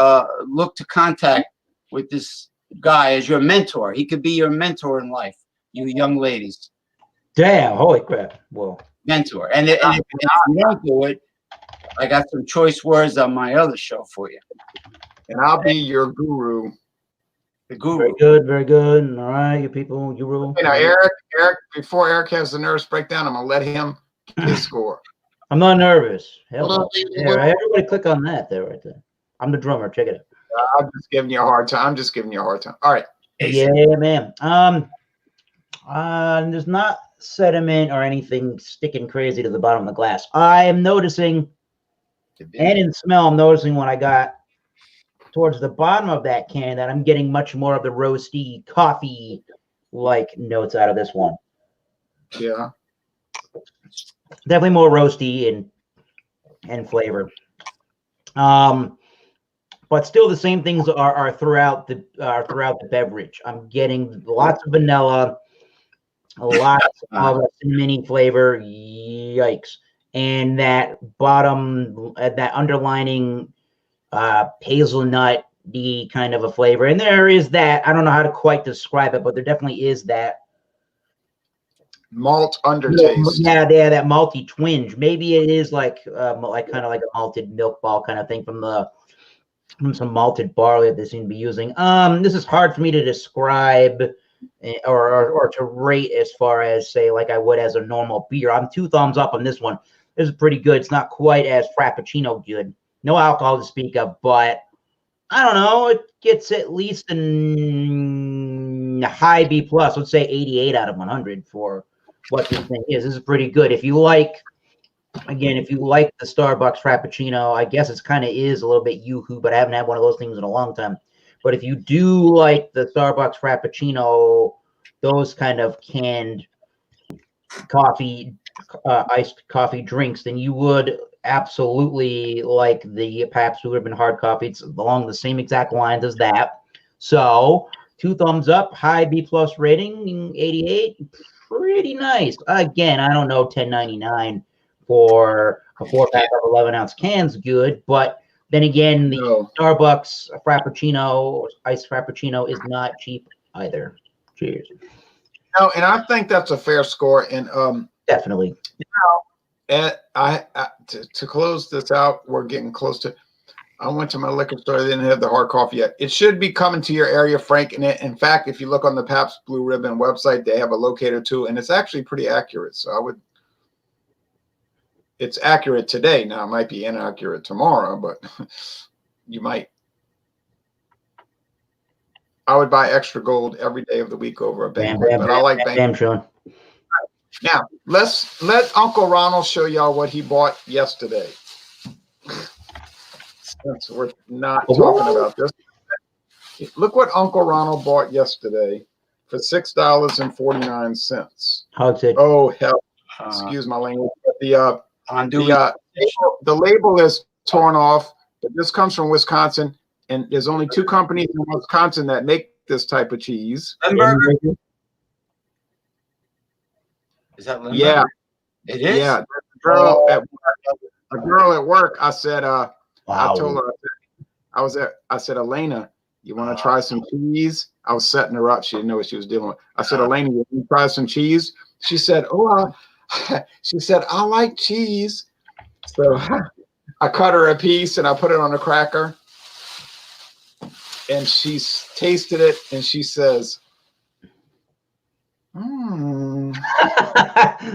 look to contact with this guy as your mentor. He could be your mentor in life, you young ladies. Damn, holy crap. Well, mentor. And if you don't do it, I got some choice words on my other show for you. And I'll be your guru. The guru. very good, very good. All right, you people, you rule. You know, Eric, before Eric has the nervous breakdown, I'm gonna let him get his score. I'm not nervous. Hell no. Here, everybody click on that there right there. I'm the drummer. Check it out. I'm just giving you a hard time. All right. Yeah, man. There's not sediment or anything sticking crazy to the bottom of the glass. I am noticing, and in smell, I'm noticing when I got towards the bottom of that can that I'm getting much more of the roasty coffee-like notes out of this one. Yeah. Definitely more roasty and flavor. But still the same things are throughout the beverage. I'm getting lots of vanilla, lots of cinnamon flavor. Yikes. And that bottom, that underlining hazelnut kind of a flavor. And there is that, I don't know how to quite describe it, but there definitely is that malt undertaste. Yeah, that malty twinge. Maybe it is like kind of like a malted milk ball kind of thing from some malted barley that they seem to be using. This is hard for me to describe or to rate as far as say like I would as a normal beer. I'm 2 thumbs up on this one. This is pretty good. It's not quite as Frappuccino good. No alcohol to speak of, but I don't know. It gets at least a high B plus. Let's say 88 out of 100 for what this thing is. This is pretty good. If you like, again, if you like the Starbucks Frappuccino, I guess it's kind of is a little bit yoo-hoo, but I haven't had one of those things in a long time. But if you do like the Starbucks Frappuccino, those kind of canned coffee, iced coffee drinks, then you would absolutely like the Pabst Blue Ribbon hard coffee. It's along the same exact lines as that. So 2 thumbs up, high B plus rating, 88, pretty nice. Again, I don't know, $10.99 for a 4-pack of 11-ounce cans, good, but then again, the Starbucks Frappuccino, iced Frappuccino, is not cheap either. Cheers. No, and I think that's a fair score. And definitely. And to close this out, we're getting close to. I went to my liquor store; they didn't have the hard coffee yet. It should be coming to your area, Frank. And in fact, if you look on the Pabst Blue Ribbon website, they have a locator too, and it's actually pretty accurate. So it's accurate today. Now it might be inaccurate tomorrow, but you might. I would buy extra gold every day of the week over a Banquet, but I like Banquet. Sean. Now let Uncle Ronald show y'all what he bought yesterday. Since we're not talking about this, look what Uncle Ronald bought yesterday for $6.49. Oh hell! Excuse my language. But the label is torn off. But this comes from Wisconsin, and there's only 2 companies in Wisconsin that make this type of cheese. Limburger? Is that Limburger? Yeah, it is. Yeah, a girl at work. I said, wow. I told her, I said, Elena, you want to try some cheese? I was setting her up. She didn't know what she was dealing with. I said, Elena, you want to try some cheese? She said, she said, I like cheese. So I cut her a piece and I put it on a cracker. And she tasted it and she says,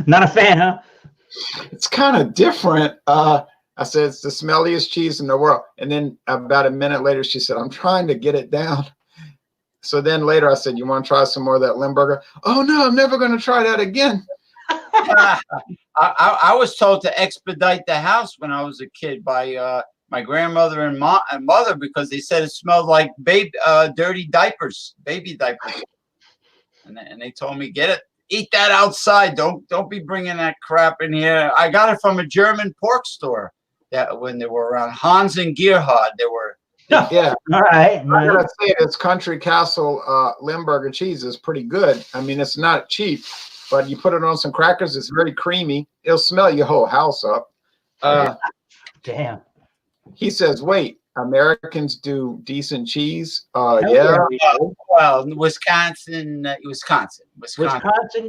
Not a fan, huh? It's kind of different. I said, it's the smelliest cheese in the world. And then about a minute later, she said, I'm trying to get it down. So then later I said, you want to try some more of that Limburger? Oh, no, I'm never going to try that again. I was told to expedite the house when I was a kid by my grandmother and mother because they said it smelled like dirty diapers, baby diapers. And they told me, eat that outside. Don't be bringing that crap in here. I got it from a German pork store. that when they were around Hans and Gerhard, they were. Yeah. All right. I'm gonna say this Country Castle Limburger cheese is pretty good. I mean, it's not cheap, but you put it on some crackers, it's very creamy. It'll smell your whole house up. Damn. He says, wait, Americans do decent cheese? Yeah. Well, Wisconsin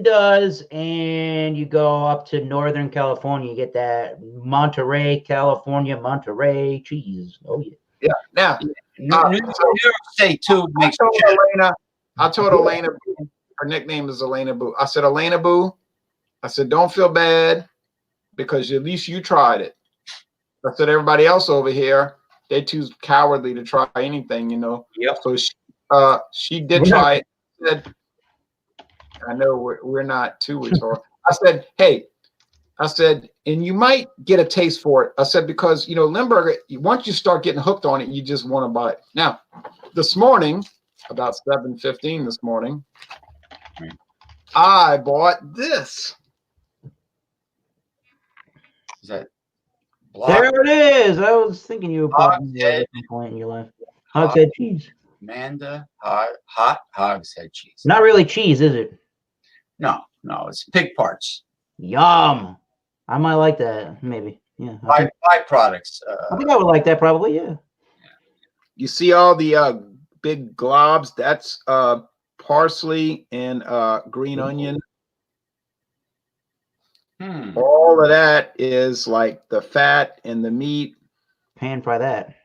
does, and you go up to Northern California, you get that Monterey, California, Monterey cheese. Oh, yeah. Yeah. Now, New York State too makes. I told Elena, her nickname is Elena Boo. I said, Elena Boo, I said, don't feel bad because at least you tried it. I said, everybody else over here, they too cowardly to try anything, you know. Yep. So she did try it. Said, I know we're not too retarded. I said, hey, I said, and you might get a taste for it. I said, because, you know, Limburger, once you start getting hooked on it, you just want to buy it. Now, this morning, about 7:15 this morning, I bought this. Is that there it is. I was thinking you were probably at some point in your life. Hogshead cheese. Amanda, hot hogshead cheese. Not really cheese, is it? No, it's pig parts. Yum. I might like that, maybe. Yeah. Byproducts. I think I would like that, probably. Yeah. You see all the big globs? That's parsley and green onion. All of that is like the fat and the meat. Pan fry that.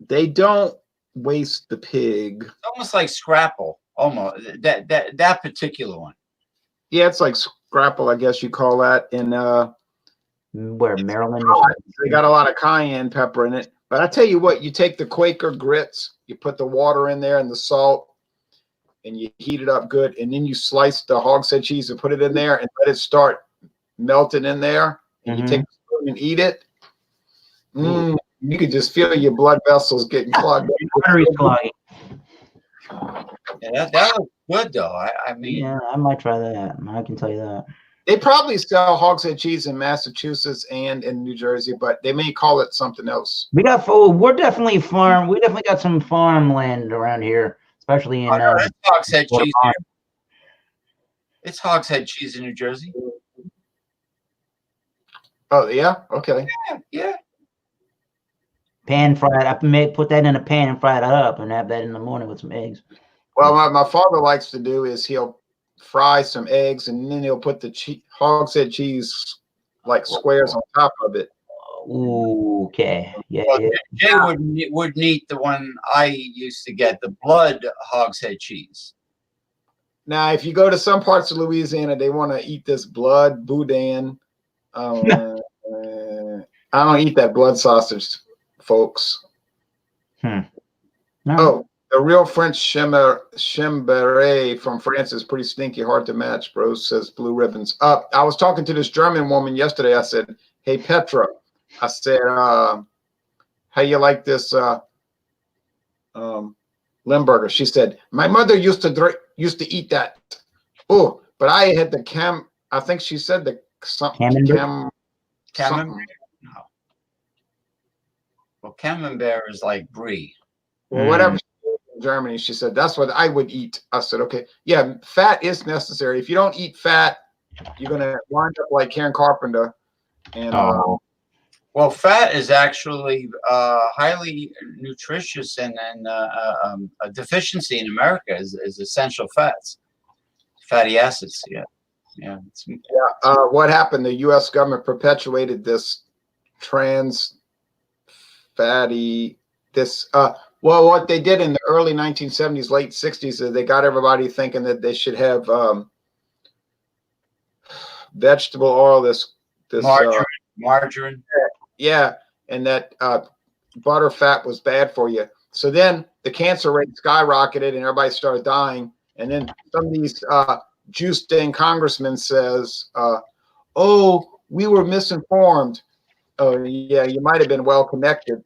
They don't waste the pig. It's almost like scrapple. Almost that particular one. Yeah, it's like scrapple, I guess you call that. And where Maryland? They got a lot of cayenne pepper in it. But I tell you what, you take the Quaker grits, you put the water in there and the salt, and you heat it up good, and then you slice the hogshead cheese and put it in there and let it start melting in there. And you take the spoon and eat it. You could just feel your blood vessels getting clogged. Arteries clogging. Yeah, that looks good though. I mean, yeah, I might try that. I can tell you that. They probably sell hogshead cheese in Massachusetts and in New Jersey, but they may call it something else. We're definitely farm. We definitely got some farmland around here, especially in. It's hogshead cheese. It's hogshead cheese in New Jersey. Oh yeah, okay. Yeah. Pan fried. I may put that in a pan and fry it up, and have that in the morning with some eggs. Well, my father likes to do is he'll fry some eggs, and then he'll put the hogshead cheese like squares on top of it. Ooh, okay. Yeah. Well, Jay would need the one I used to get, the blood hogshead cheese. Now, if you go to some parts of Louisiana, they want to eat this blood boudin. I don't eat that blood sausage, folks. No. Oh, the real French Chamberet from France is pretty stinky, hard to match, bro, says Blue Ribbons. I was talking to this German woman yesterday. I said, hey, Petra. I said, how you like this Limburger? She said, my mother used to eat that. Oh, but I had the I think she said the Camembert? No. Well, Camembert is like brie. Well, whatever. In Germany, she said that's what I would eat. I said, okay, yeah, fat is necessary. If you don't eat fat, you're gonna wind up like Karen Carpenter. And well, fat is actually highly nutritious, and a deficiency in America is essential fats, fatty acids. Yeah. What happened? The U.S. government perpetuated this trans fatty. Well, what they did in the early 1970s, late 60s, is they got everybody thinking that they should have vegetable oil. This margarine. Yeah, and that butter fat was bad for you. So then the cancer rate skyrocketed, and everybody started dying. And then some of these juice-stained congressmen says, "Oh, we were misinformed." Oh, yeah, you might have been well connected.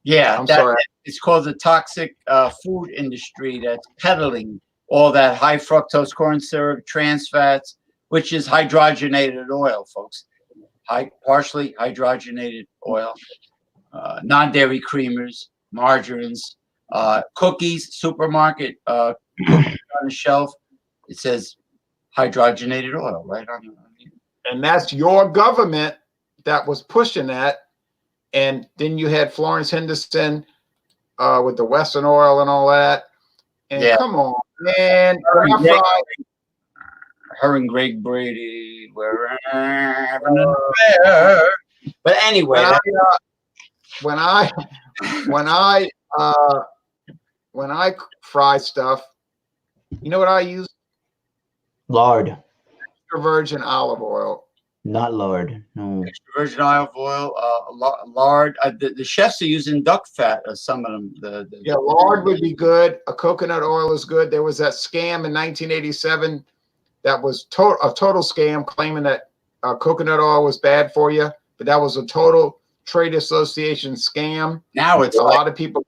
Yeah, I'm sorry. It's called the toxic food industry that's peddling all that high fructose corn syrup, trans fats, which is hydrogenated oil, folks. partially hydrogenated oil, non-dairy creamers, margarines, cookies, supermarket cookies on the shelf. It says hydrogenated oil right on the. And that's your government that was pushing that. And then you had Florence Henderson with the Western oil and all that. And come on, man. Her and Greg Brady were having an affair. But anyway, when I fry stuff, you know what I use? Lard. Extra virgin olive oil. Not lard. No. Extra virgin olive oil, lard. The chefs are using duck fat. Some of them. Yeah, lard would be good. A coconut oil is good. There was that scam in 1987 that was a total scam, claiming that coconut oil was bad for you, but that was a total trade association scam. Now it's a lot of people.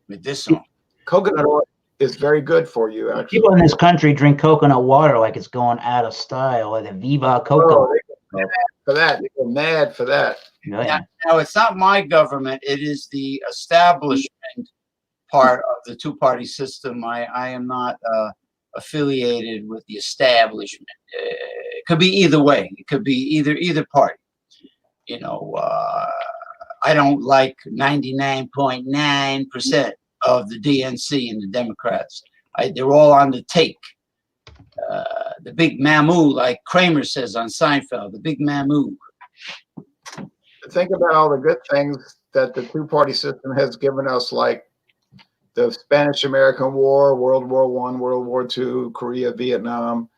Medicinal. Coconut oil is very good for you. Actually, people in this country drink coconut water like it's going out of style, like the Viva Coco. For that, they go mad for that. Yeah. Now it's not my government; it is the establishment part of the two-party system. I am not affiliated with the establishment. It could be either way. It could be either party. You know, I don't like 99.9% of the DNC and the Democrats. They're all on the take. The big Mamu, like Kramer says on Seinfeld, the big Mamu. Think about all the good things that the two-party system has given us, like the Spanish-American War, World War I, World War II, Korea, Vietnam,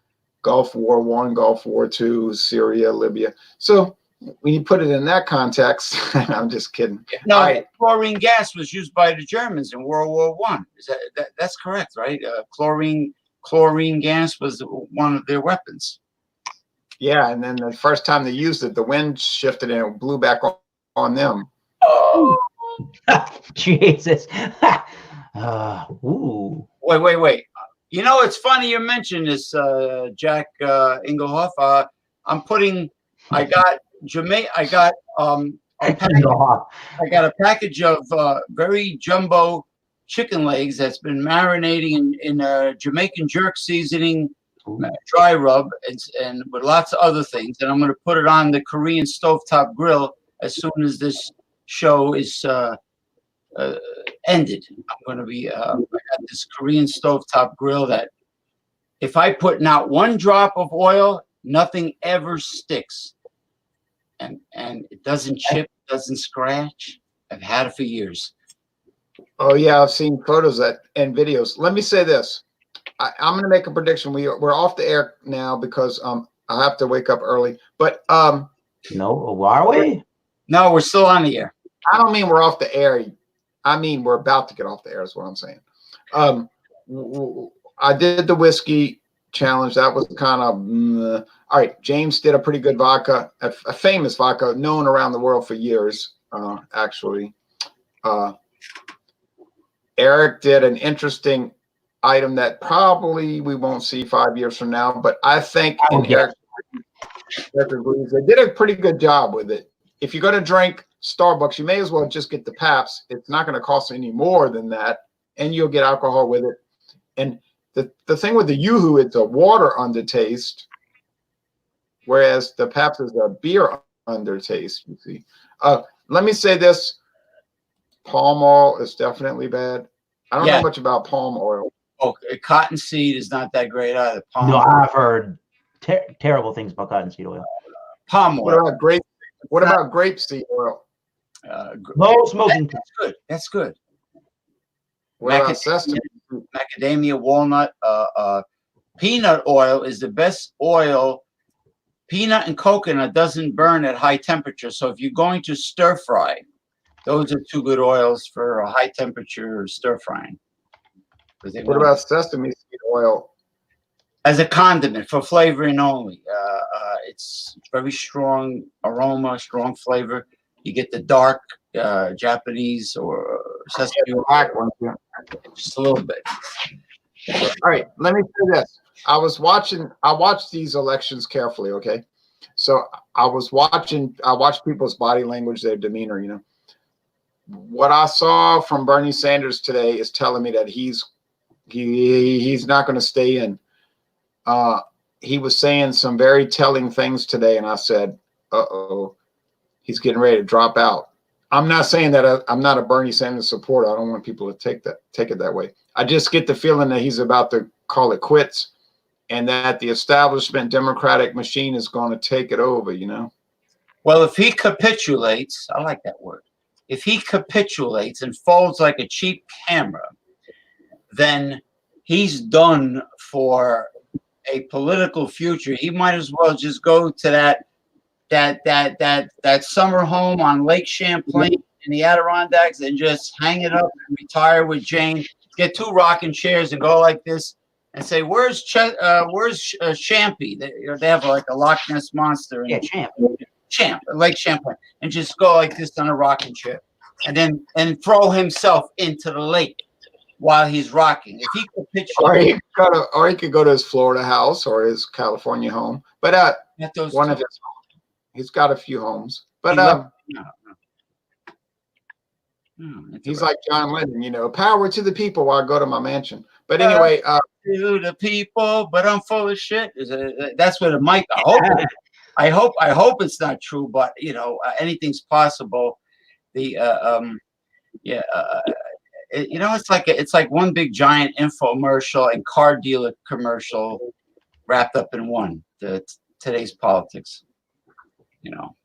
Gulf War I, Gulf War II, Syria, Libya. So when you put it in that context, I'm just kidding. No, chlorine gas was used by the Germans in World War I. That's correct, right? Chlorine gas was one of their weapons. Yeah, and then the first time they used it, the wind shifted and it blew back on them. Oh, Jesus. Ooh. Wait. You know, it's funny you mentioned this, Jack Ingelhoff. I got a package of very jumbo chicken legs that's been marinating in Jamaican jerk seasoning, dry rub, and with lots of other things. And I'm going to put it on the Korean stovetop grill as soon as this show is ended. I'm going to be I got this Korean stovetop grill that if I put not one drop of oil, nothing ever sticks. And it doesn't chip, doesn't scratch. I've had it for years. Oh yeah, I've seen photos and videos. Let me say this. I'm going to make a prediction. We're off the air now because I have to wake up early. But no, are we? No, we're still on the air. I don't mean we're off the air. I mean we're about to get off the air is what I'm saying. I did the whiskey challenge. That was kind of all right. James did a pretty good vodka, a famous vodka known around the world for years. Actually, Eric did an interesting item that probably we won't see 5 years from now, but I think Eric agrees. They did a pretty good job with it. If you're going to drink Starbucks, you may as well just get the Pabst. It's not going to cost any more than that, and you'll get alcohol with it. And the thing with the Yoo-Hoo, it's a water undertaste, whereas the Pabst is a beer undertaste, you see. Let me say this. Palm oil is definitely bad. I don't know much about palm oil. Oh, cottonseed is not that great either. No, I've heard terrible things about cottonseed oil. Palm oil. What about grapeseed oil? No smoking. That's good. What about sesame? Macadamia, walnut, peanut oil is the best oil. Peanut and coconut doesn't burn at high temperature. So if you're going to stir fry, those are two good oils for a high temperature stir frying. What about sesame seed oil? As a condiment for flavoring only. It's very strong aroma, strong flavor. You get the dark Japanese or sesame oil, just a little bit. All right, let me say this. I watched these elections carefully, okay? So I watched people's body language, their demeanor, you know. What I saw from Bernie Sanders today is telling me that he's not going to stay in. He was saying some very telling things today, and I said, uh-oh, he's getting ready to drop out. I'm not saying that I'm not a Bernie Sanders supporter. I don't want people to take it that way. I just get the feeling that he's about to call it quits, and that the establishment Democratic machine is going to take it over, you know? Well, if he capitulates, I like that word. If he capitulates and folds like a cheap camera, then he's done for a political future. He might as well just go to that summer home on Lake Champlain in the Adirondacks and just hang it up and retire with Jane. Get 2 rocking chairs and go like this and say, "Where's Champy?" They have like a Loch Ness monster. Yeah, Champ, Lake Champlain, and just go like this on a rocking chair, and then throw himself into the lake while he's rocking. If he could pitch, or he could go to his Florida house or his California home. But one of his, he's got a few homes. But he's like John Lennon, you know, power to the people while I go to my mansion. But anyway, to the people, but I'm full of shit. That's what it might. I hope it's not true, but you know, anything's possible. You know, it's like one big giant infomercial and car dealer commercial wrapped up in one. Today's politics, you know,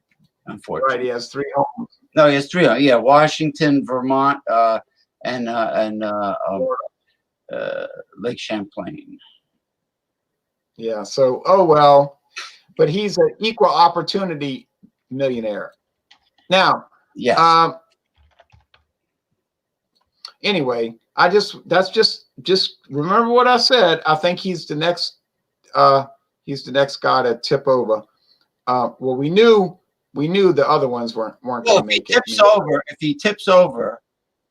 unfortunately. Right, he has 3 homes. No, he has 3. Yeah, Washington, Vermont, and Lake Champlain. Yeah. So, oh well, but he's an equal opportunity millionaire. Now, yeah. Anyway, that's just remember what I said. I think he's the next guy to tip over. Well, we knew the other ones weren't going to make it. If he tips over,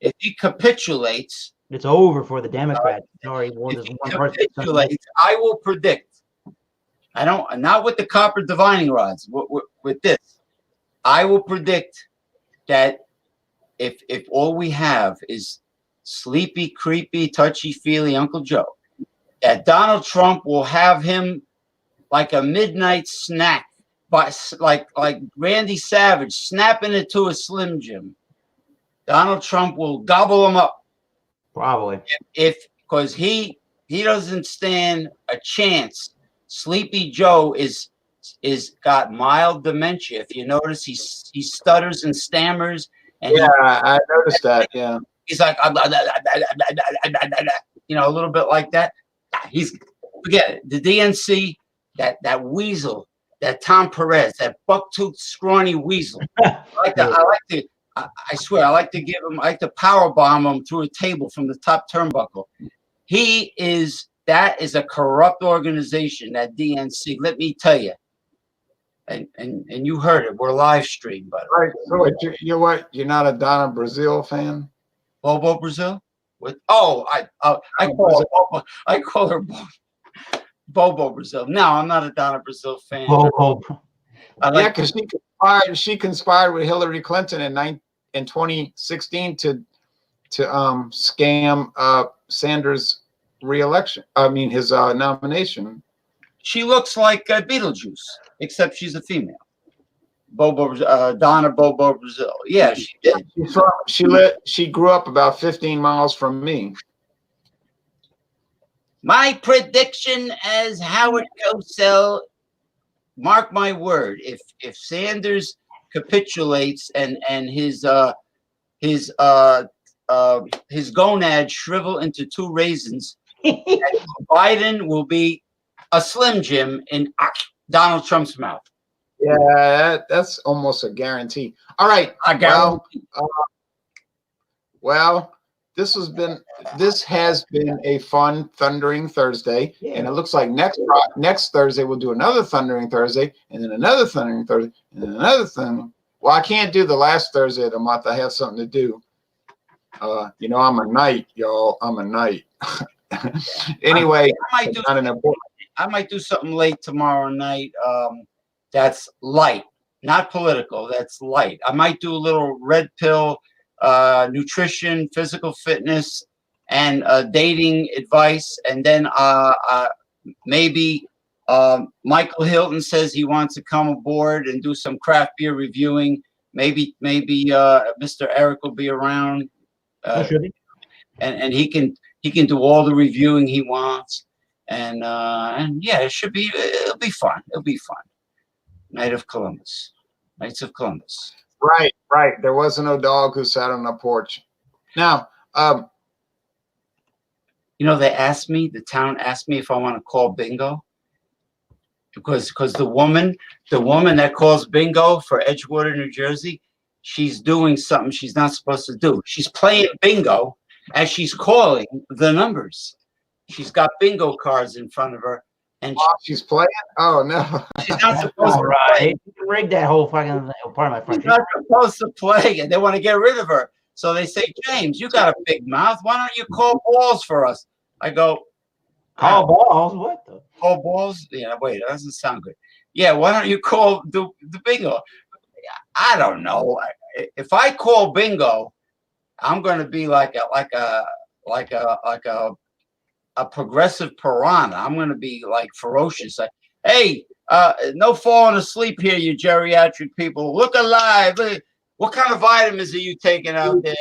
if he capitulates, it's over for the Democrats. Sorry, I will predict. Not with the copper divining rods. With this, I will predict that if all we have is sleepy, creepy, touchy-feely Uncle Joe, that Donald Trump will have him like a midnight snack, like Randy Savage snapping it to a Slim Jim. Donald Trump will gobble him up. Probably. Because he doesn't stand a chance. Sleepy Joe is got mild dementia. If you notice, he stutters and stammers. And I noticed that. Yeah, he's like, you know, a little bit like that. Forget it. The DNC, that weasel, that Tom Perez, that buck-toothed, scrawny weasel. I swear, I like to power bomb him through a table from the top turnbuckle. That is a corrupt organization, that DNC. Let me tell you. And you heard it. We're live streamed, by the way. Right. So you know what? You're not a Donna Brazile fan? Bobo Brazil? I call her Bobo Brazil. No, I'm not a Donna Brazile fan. Bobo. Because she conspired with Hillary Clinton in 2016 to scam Sanders' reelection. I mean, his nomination. She looks like Beetlejuice, except she's a female. Donna Bobo Brazil. Yeah, she did. She grew up about 15 miles from me. My prediction as Howard Cosell, mark my word, if Sanders capitulates and his gonads shrivel into 2 raisins, Biden will be a Slim Jim in Donald Trump's mouth. Yeah, that's almost a guarantee. All right. Well, this has been a fun Thundering Thursday, and it looks like next Thursday we'll do another Thundering Thursday, and then another Thundering Thursday, and then another thing. Well, I can't do the last Thursday of the month. I have something to do. You know, I'm a knight, y'all. I'm a knight. Anyway, I might do something late tomorrow night. that's light, not political. That's light. I might do a little red pill, nutrition, physical fitness, and dating advice, and then maybe Michael Hilton says he wants to come aboard and do some craft beer reviewing. Maybe Mr. Eric will be around, and he can do all the reviewing he wants, and yeah, it'll be fun. It'll be fun. Knights of Columbus. Right. There wasn't no dog who sat on the porch. Now, you know, the town asked me if I want to call bingo, because the woman that calls bingo for Edgewater, New Jersey, she's doing something she's not supposed to do. She's playing bingo as she's calling the numbers. She's got bingo cards in front of her, and she's playing. Oh no, she's not supposed to play. Rig that whole fucking part of my front. She's not supposed to play, and they want to get rid of her. So they say, James, you got a big mouth. Why don't you call balls for us? I go, call balls? What the? Call balls? Yeah, wait, that doesn't sound good. Yeah, why don't you call the bingo? I don't know. If I call bingo, I'm going to be like a progressive piranha. I'm going to be like ferocious. Like, hey, no falling asleep here, you geriatric people. Look alive. What kind of vitamins are you taking out there?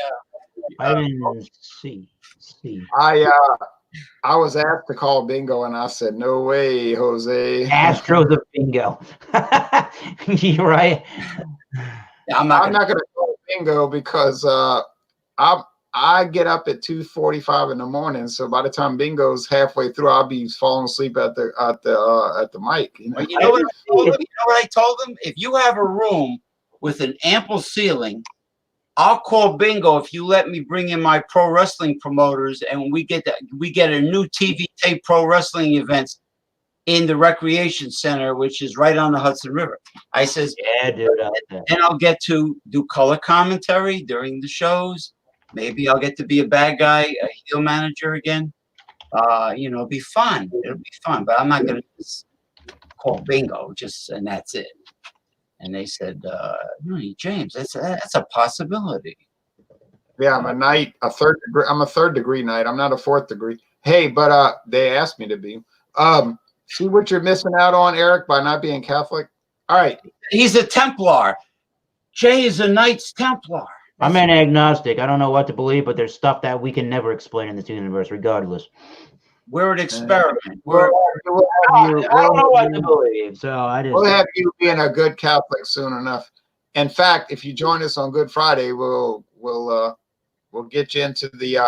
Vitamin C. I was asked to call bingo, and I said, "No way, Jose." Astros of bingo. You're right. I'm not going to call bingo because I get up at 2:45 in the morning. So by the time bingo's halfway through, I'll be falling asleep at the mic. You know? You know what I told them? If you have a room with an ample ceiling, I'll call bingo if you let me bring in my pro wrestling promoters, and we get a new TV tape pro wrestling events in the recreation center, which is right on the Hudson River. I says, yeah, dude. And I'll get to do color commentary during the shows. Maybe I'll get to be a bad guy, a heel manager again. You know, it'll be fun. It'll be fun, but I'm not gonna just call bingo and that's it. And they said, James, that's a possibility. Yeah, I'm a third degree knight. I'm not a fourth degree. Hey, but they asked me to be. See what you're missing out on, Eric, by not being Catholic? All right. He's a Templar. Jay is a Knights Templar. I'm an agnostic. I don't know what to believe, but there's stuff that we can never explain in this universe, regardless. We're an experiment. I don't know what to believe, so we'll have you being a good Catholic soon enough. In fact, if you join us on Good Friday, we'll get you into the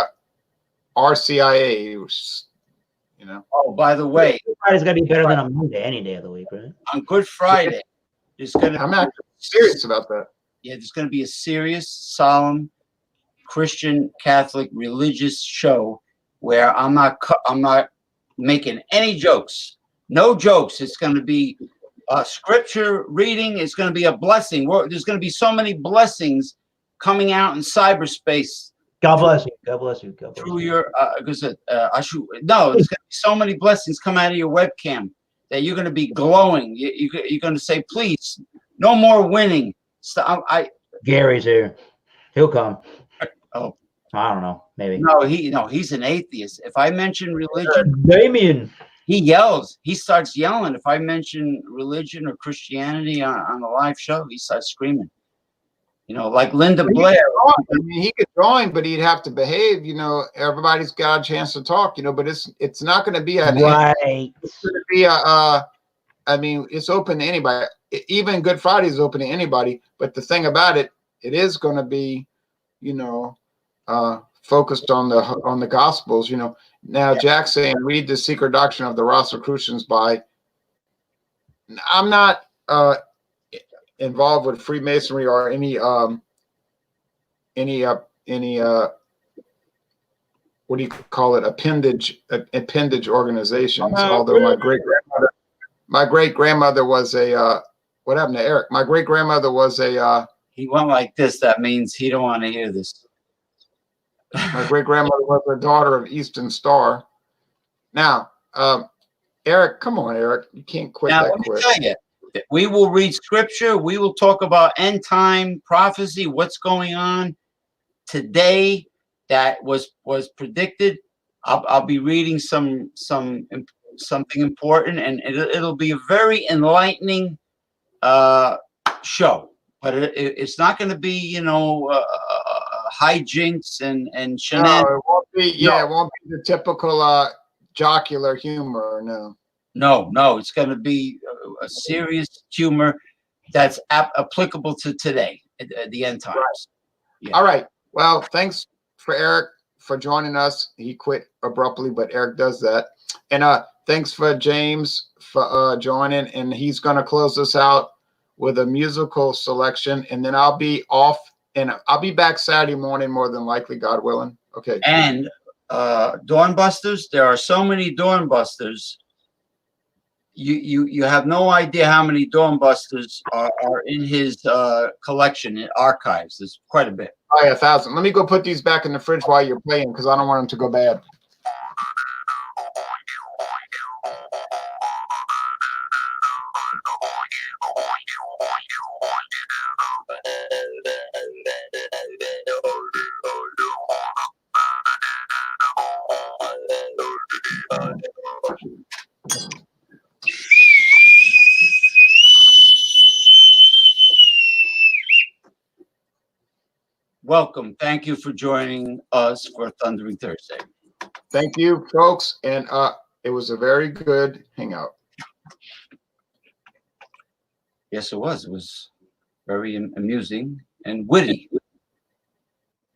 RCIA. You know. Oh, by the way, Good Friday's got to be better than a Monday any day of the week, right? On Good Friday, I'm actually serious about that. Yeah, there's going to be a serious, solemn Christian Catholic religious show where I'm not making any jokes. No jokes. It's going to be scripture reading. It's going to be a blessing. There's going to be so many blessings coming out in cyberspace. God bless you. God bless you. God bless through your there's going to be so many blessings come out of your webcam that you're going to be glowing. You're going to say, please, no more winning. So Gary's here. He'll come. Oh, I don't know. Maybe. He's an atheist. If I mention religion, Damien, he yells. He starts yelling. If I mention religion or Christianity on the live show, he starts screaming. You know, like Linda Blair. I mean, he could join, but he'd have to behave. You know, everybody's got a chance to talk. You know, but it's not going to be a right. It's going to be a. I mean, it's open to anybody. Even Good Friday is open to anybody. But the thing about it, it is going to be, you know, focused on the Gospels. You know, now yeah. Jack's saying read the Secret Doctrine of the Rosicrucians by. I'm not involved with Freemasonry or any what do you call it, appendage organizations. Although my great grandmother was a what happened to Eric? My great grandmother was a he went like this. That means he don't want to hear this. My great grandmother was a daughter of Eastern Star. Now, Eric, come on, Eric, you can't quit that quick. We will read scripture. We will talk about end time prophecy, what's going on today that was predicted. I'll be reading something important, and it'll be a very enlightening show. But it's not going to be, you know, hijinks and shenanigans. No, it won't be. Yeah, No. it won't be the typical jocular humor. No. No, it's going to be a serious humor that's applicable to today, at the end times. Right. Yeah. All right. Well, thanks for Eric for joining us. He quit abruptly, but Eric does that. And thanks for James for joining. And he's going to close us out with a musical selection. And then I'll be off, and I'll be back Saturday morning, more than likely, God willing. Okay. And Dawnbusters, there are so many Dawnbusters. You have no idea how many Dawnbusters are in his collection in archives. There's quite a bit. Probably 1,000. Let me go put these back in the fridge while you're playing, because I don't want them to go bad. Welcome. Thank you for joining us for Thundering Thursday. Thank you, folks. And it was a very good hangout. Yes, it was. It was very amusing and witty.